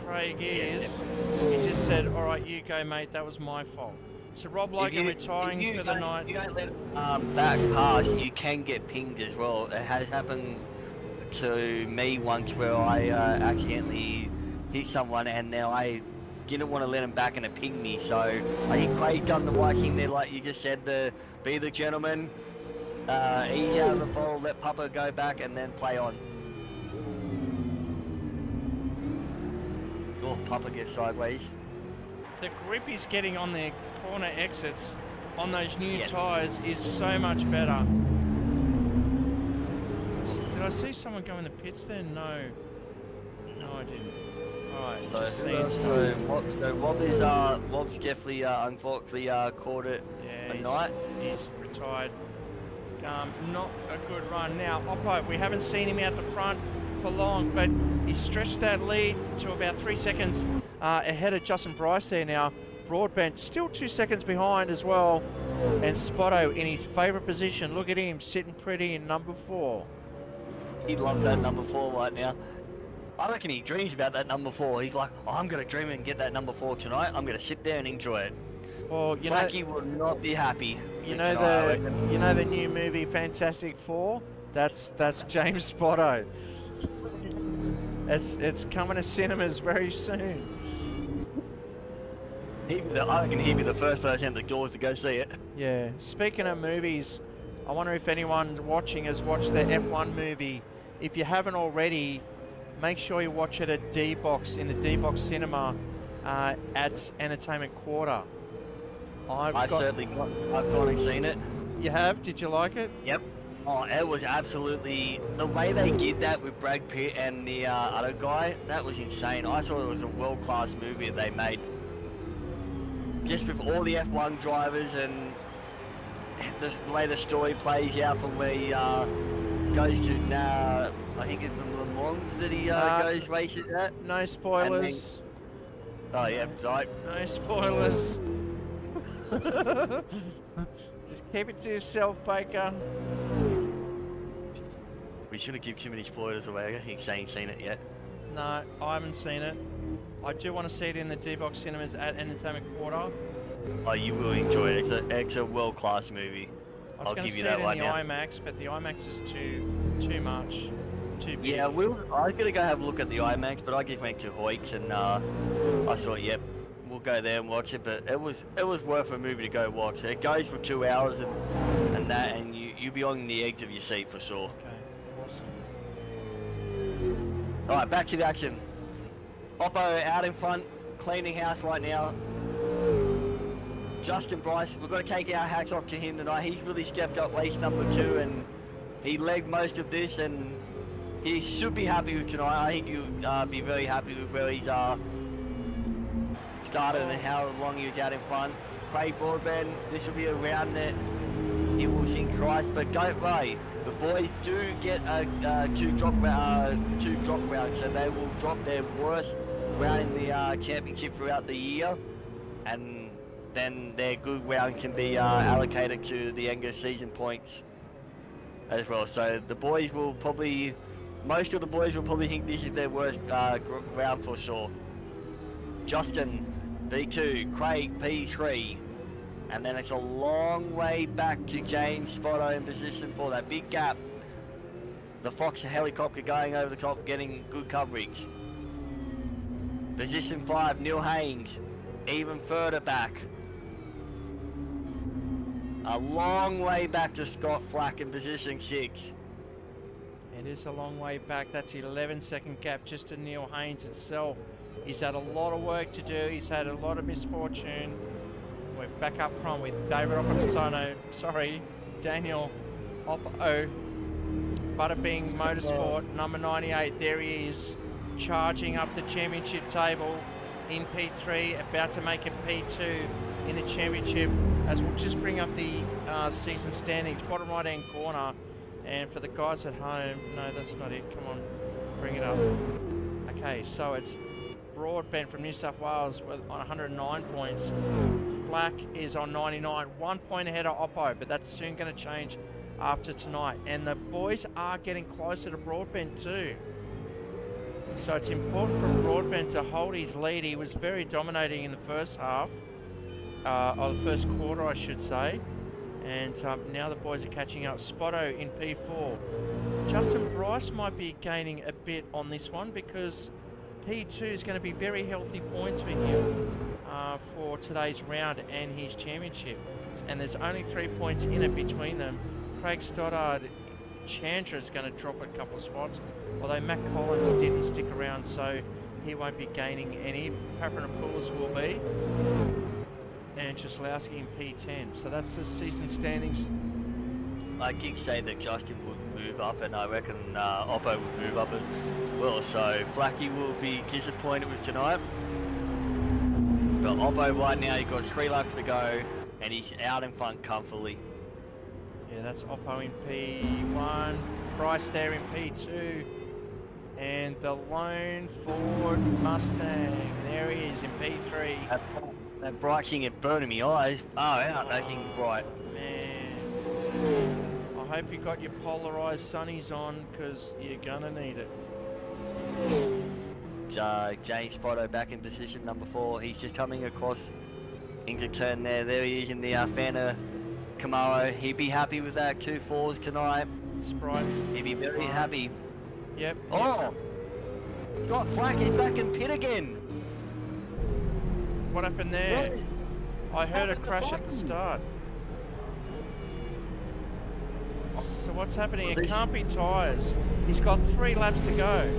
Craig is, he just said, all right, you go, mate, that was my fault. So Rob Logan retiring for the night. If you don't let back pass, you can get pinged as well. It has happened to me once where I accidentally hit someone and now I didn't want to let him back and it pinged me. So I think Craig done the right thing there, like you just said, be the gentleman, ease out of the fall, let Papa go back and then play on. Oh, Papa gets sideways. The grip he's getting on the corner exits on those new tyres is so much better. Did I see someone go in the pits there? No. No, I didn't. Alright, so Rob's definitely unfortunately caught it at night. He's retired. Not a good run. Now, Oppo, we haven't seen him out the front for long, but he stretched that lead to about 3 seconds ahead of Justin Bryce there now. Broadbent still 2 seconds behind as well. And Spotto in his favourite position. Look at him sitting pretty in number 4. He loves that number 4 right now. I reckon he dreams about that number 4. He's like, oh, I'm going to dream and get that number 4 tonight. I'm going to sit there and enjoy it. Well, Flacky will not be happy. You know the new movie Fantastic Four? That's James Spotto. It's coming to cinemas very soon. I reckon he'd be the first person at the doors to go see it. Yeah. Speaking of movies, I wonder if anyone watching has watched the F1 movie. If you haven't already, make sure you watch it at D-Box, in the D-Box cinema at Entertainment Quarter. I've gone and seen it. You have? Did you like it? Yep. Oh, it was absolutely, the way they did that with Brad Pitt and the other guy, that was insane. I thought it was a world-class movie that they made. Just with all the F1 drivers and the way the story plays out from where he goes to now, I think it's from Le Mans that he goes races at. No spoilers. Oh yeah, right. No spoilers. Just keep it to yourself, Baker. We shouldn't give too many spoilers away. I think Shane's seen it yet. No, I haven't seen it. I do want to see it in the D-Box cinemas at Entertainment Quarter. Oh, you will enjoy it. It's a world-class movie. I'll give you that right now. I was going to see it in the IMAX, but the IMAX is too much, too big. Yeah, I was gonna go have a look at the IMAX, but I just went to Hoyts and I thought, yep, we'll go there and watch it. But it was worth a movie to go watch. It goes for 2 hours and you'll be on the edge of your seat for sure. Okay, awesome. All right, back to the action. Oppo out in front, cleaning house right now. Justin Bryce, we've got to take our hats off to him tonight. He's really stepped up race number 2 and he legged most of this and he should be happy with tonight. I think you'll be very happy with where he's started and how long he was out in front. Craig Broadbent, this will be a round that he will sing Christ, but don't worry. The boys do get two drop rounds, so they will drop their worst round in the championship throughout the year, and then their good round can be allocated to the end of season points as well. So the boys will probably, most of the boys will probably think this is their worst round for sure. Justin, B2, Craig, P3, and then it's a long way back to James Spotto in position for that big gap. The Fox helicopter going over the top, getting good coverage. Position 5, Neil Haynes, even further back. A long way back to Scott Flack in position 6. It is a long way back. That's 11-second gap just to Neil Haynes itself. He's had a lot of work to do. He's had a lot of misfortune. We're back up front with Daniel Oppo. Butterbean Motorsport, number 98. There he is, charging up the championship table in P3, about to make it P2 in the championship. As we'll just bring up the season standings, bottom right-hand corner. And for the guys at home, no, that's not it. Come on, bring it up. Okay, so it's Broadbent from New South Wales on 109 points. Flack is on 99, 1 point ahead of Oppo, but that's soon going to change after tonight. And the boys are getting closer to Broadbent too. So it's important for Broadbent to hold his lead. He was very dominating in the first half, or the first quarter, I should say. And now the boys are catching up. Spotto in P4. Justin Bryce might be gaining a bit on this one because P2 is going to be very healthy points for him for today's round and his championship. And there's only 3 points in it between them. Craig Stoddard, Chandra is going to drop a couple of spots, although Matt Collins didn't stick around, so he won't be gaining any. Papanopoulos will be. And Jaslowski in P10. So that's the season standings. I did say that Justin would move up, and I reckon Oppo would move up as well. So Flacky will be disappointed with tonight. But Oppo right now, he's got 3 laps to go, and he's out in front comfortably. Yeah, that's Oppo in P1. Bryce there in P2. And the lone Ford Mustang. There he is in P3. That bright thing is burning me eyes. Oh, out, that thing's bright. Man. I hope you got your polarized sunnies on, because you're going to need it. James Spotto back in position number 4. He's just coming across into turn there. There he is in the Fanta Camaro. He'd be happy with that 2-4s tonight. Sprite. He'd be very happy. Yep. Oh! Scott Flack is back in pit again. What happened there? I heard a crash at the start. So what's happening? Well, It this- can't be tyres. He's got 3 laps to go.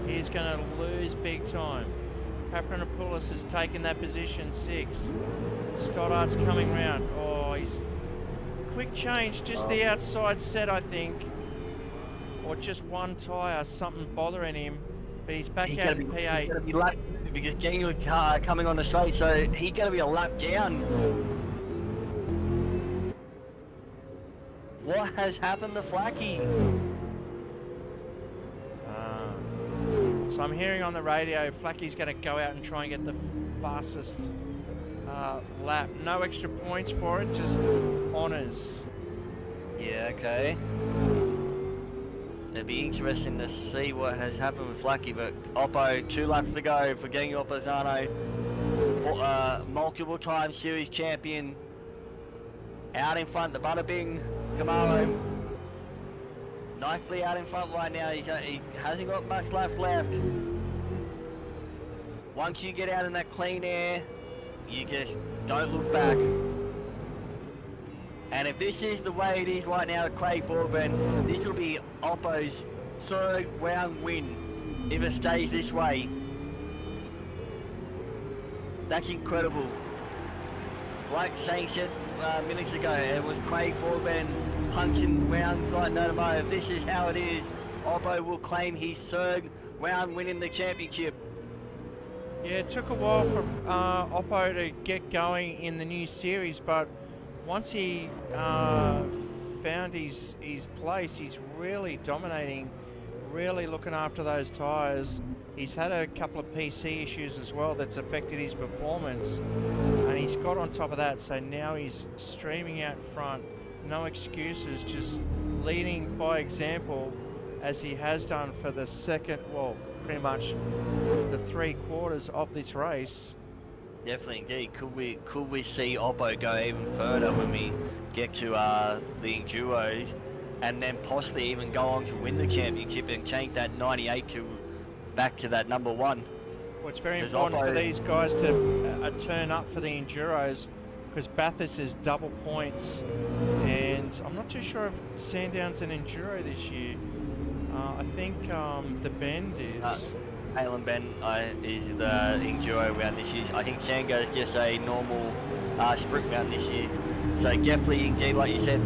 He's going to lose big time. Papadopoulos has taken that position 6. Stoddart's coming round. Oh, he's quick change, just the outside set, I think, or just one tyre, something bothering him. But he's back out in P8. He's gonna be lap, because Daniel coming on the straight, so he's going to be a lap down. What has happened to Flacky? So I'm hearing on the radio, Flacky's going to go out and try and get the fastest lap. No extra points for it, just honours. Yeah, okay. It'd be interesting to see what has happened with Flacky, but Oppo, 2 laps to go for Daniel Opposano, for, multiple time series champion, out in front, the Butterbing Camaro. Nicely out in front right now. He hasn't got much laps left. Once you get out in that clean air, you just don't look back. And if this is the way it is right now at Craig Bourbon, this will be Oppo's 3rd round win if it stays this way. That's incredible. Like Shane said minutes ago, it was Craig Bourbon punching rounds like no tomorrow. If this is how it is, Oppo will claim his 3rd round win in the championship. Yeah, it took a while for Oppo to get going in the new series, but once he found his place, he's really dominating, really looking after those tyres. He's had a couple of PC issues as well that's affected his performance, and he's got on top of that, so now he's streaming out in front. No excuses, just leading by example as he has done for the second, well, pretty much the 3/4 of this race. Definitely indeed. Could we see Oppo go even further when we get to the Enduros, and then possibly even go on to win the championship and change that 98 to back to that number 1? Well, it's very 'Cause important for Oppo- these guys to turn up for the Enduros, because Bathurst is double points, and I'm not too sure if Sandown's an Enduro this year. I think the Bend is. Halen Bend is the Enduro round this year. I think Sango is just a normal sprint round this year. So definitely, indeed, like you said,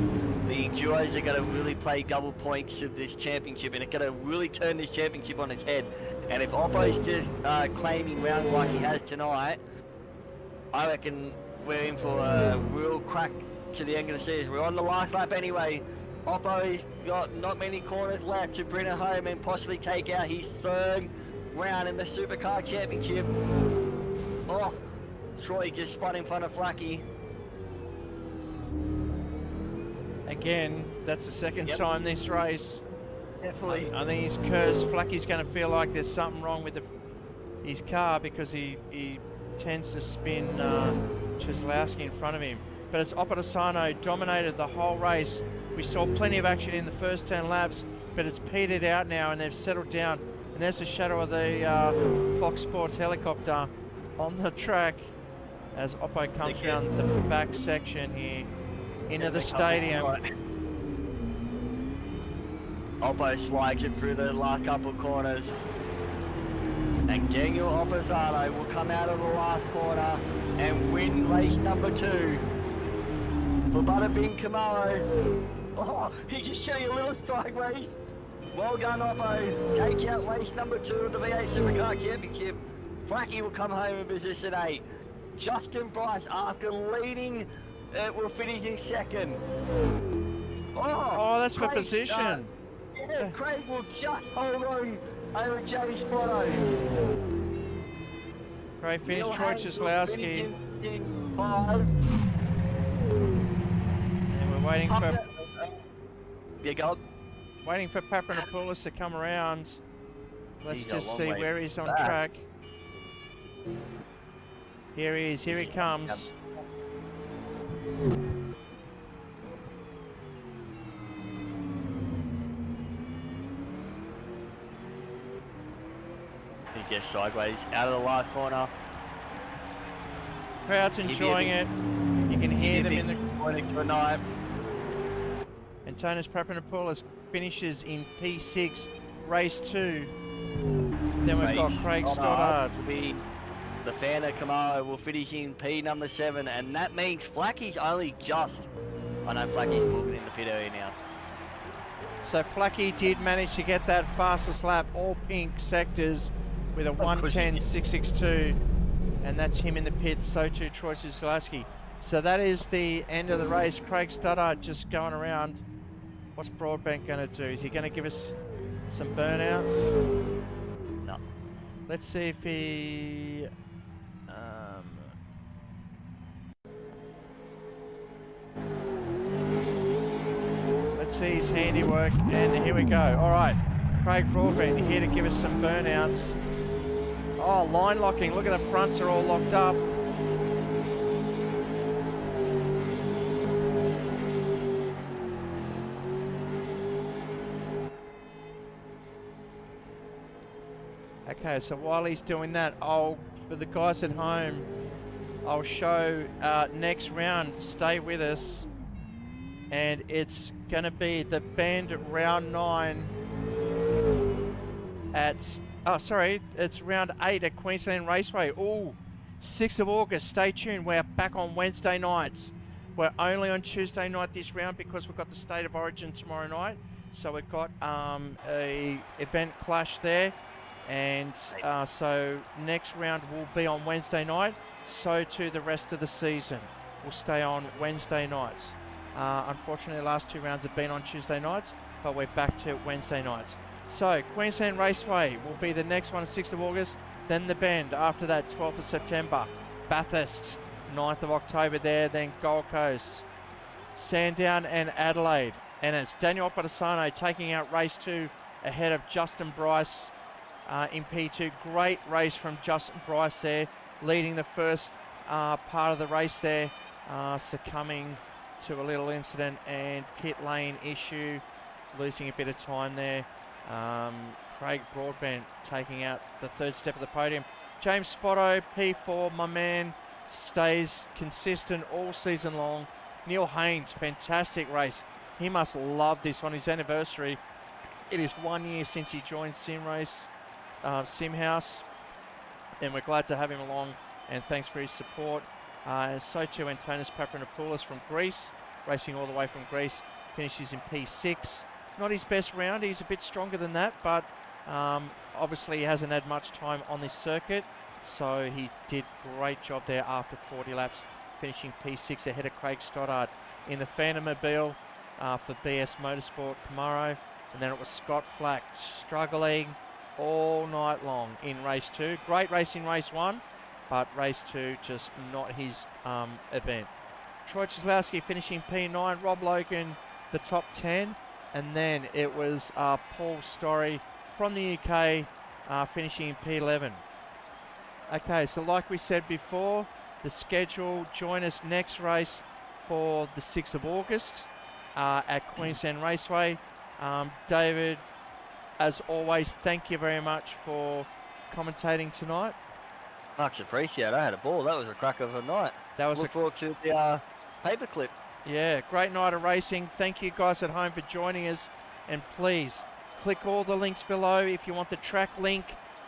the Enduros are going to really play double points to this championship, and it's going to really turn this championship on its head. And if Oppo's just claiming rounds like he has tonight, I reckon we're in for a real crack to the end of the season. We're on the last lap anyway. Oppo's got not many corners left to bring it home and possibly take out his 3rd round in the Supercar Championship. Oh, Troy just spun in front of Flacky. Again, that's the second time this race. Definitely. I think he's cursed. Flacky's going to feel like there's something wrong with his car, because he tends to spin Cheslowski in front of him. But as Opposano dominated the whole race, we saw plenty of action in the first 10 laps, but it's petered out now and they've settled down. And there's the shadow of the Fox Sports helicopter on the track as Oppo comes around the back section here into the stadium. Oppo slides it through the last couple of corners. And Daniel Opposano will come out of the last corner and win race number 2 for Butterbing Camaro. Oh, he just show you a little sideways. Well done, Oppo. Take out race number 2 of the FVR Supercar Championship. Flacky will come home in position 8. Justin Bryce, after leading, will finish in 2nd. Oh, that's for position. Yeah, Craig will just hold on over Jamie Spotto. Great finish, Troy Cheslowski. In 5. And we're waiting for Yeah, go on. waiting for Papadopoulos to come around. Let's He's got a just long see way where he's on back. track. Here he is, here he comes. He gets sideways out of the last corner. Crowd's He'd be a enjoying big- it. You can hear he'd them be in the disappointing tonight. Antonis Papanopoulos finishes in P6, race 2. Then we've got Craig Stoddard. The Fanta Camaro will finish in P number 7, and that means Flackie's only just... I know Flackie's pulled in the pit area now. So Flacky did manage to get that fastest lap, all pink sectors, with a 1:10.662, and that's him in the pits. So too Troy Suzuki. So that is the end of the race. Craig Stoddard just going around. What's Broadbent going to do? Is he going to give us some burnouts? No. Let's see if he... let's see his handiwork, and here we go. All right, Craig Broadbent here to give us some burnouts. Oh, line locking. Look at the fronts are all locked up. Okay, so while he's doing that, for the guys at home, I'll show next round. Stay with us. And it's going to be the Bend round 9 at... Oh, sorry, it's round 8 at Queensland Raceway. Oh, 6th of August. Stay tuned. We're back on Wednesday nights. We're only on Tuesday night this round because we've got the State of Origin tomorrow night. So we've got a event clash there. And so next round will be on Wednesday night. So too the rest of the season will stay on Wednesday nights. Unfortunately, the last 2 rounds have been on Tuesday nights, but we're back to Wednesday nights. So Queensland Raceway will be the next one, 6th of August. Then the Bend. After that, 12th of September. Bathurst, 9th of October there. Then Gold Coast, Sandown and Adelaide. And it's Daniel Opatosano taking out race 2 ahead of Justin Bryce in P2. Great race from Justin Bryce there, leading the first part of the race there, succumbing to a little incident and pit lane issue, losing a bit of time there. Craig Broadbent taking out the 3rd step of the podium. James Spotto, P4, my man, stays consistent all season long. Neil Haynes, fantastic race. He must love this on his anniversary. It is 1 year since he joined SimHaus, and we're glad to have him along, and thanks for his support. And so too Antonis Papanopoulos from Greece, racing all the way from Greece, finishes in P6. Not his best round, he's a bit stronger than that, but obviously he hasn't had much time on this circuit, so he did great job there after 40 laps, finishing P6 ahead of Craig Stoddard. In the Phantom Mobile for BS Motorsport Camaro, and then it was Scott Flack struggling all night long in race 2. Great race in race 1. But race 2, just not his event. Troy Cieslawski finishing P9, Rob Logan the top 10, and then it was Paul Story from the UK finishing in P11. Okay, so like we said before, the schedule, join us next race for the 6th of August at Queensland Raceway. David, as always, thank you very much for commentating tonight. Much appreciated. I had a ball. That was a crack of a night. That was Look forward to the paperclip. Yeah, great night of racing. Thank you guys at home for joining us. And please, click all the links below. If you want the track link,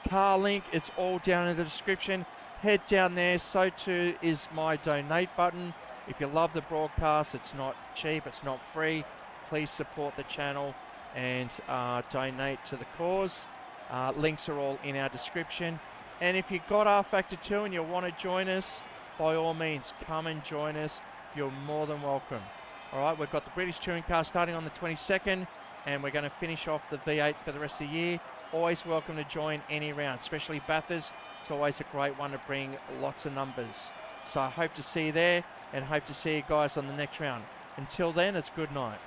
car link, it's all down in the description. Head down there. So too is my donate button. If you love the broadcast, it's not cheap, it's not free. Please support the channel and donate to the cause. Links are all in our description. And if you got R Factor 2 and you want to join us, by all means, come and join us. You're more than welcome. All right, we've got the British Touring Car starting on the 22nd, and we're going to finish off the V8 for the rest of the year. Always welcome to join any round, especially Bathurst. It's always a great one to bring lots of numbers. So I hope to see you there, and hope to see you guys on the next round. Until then, it's good night.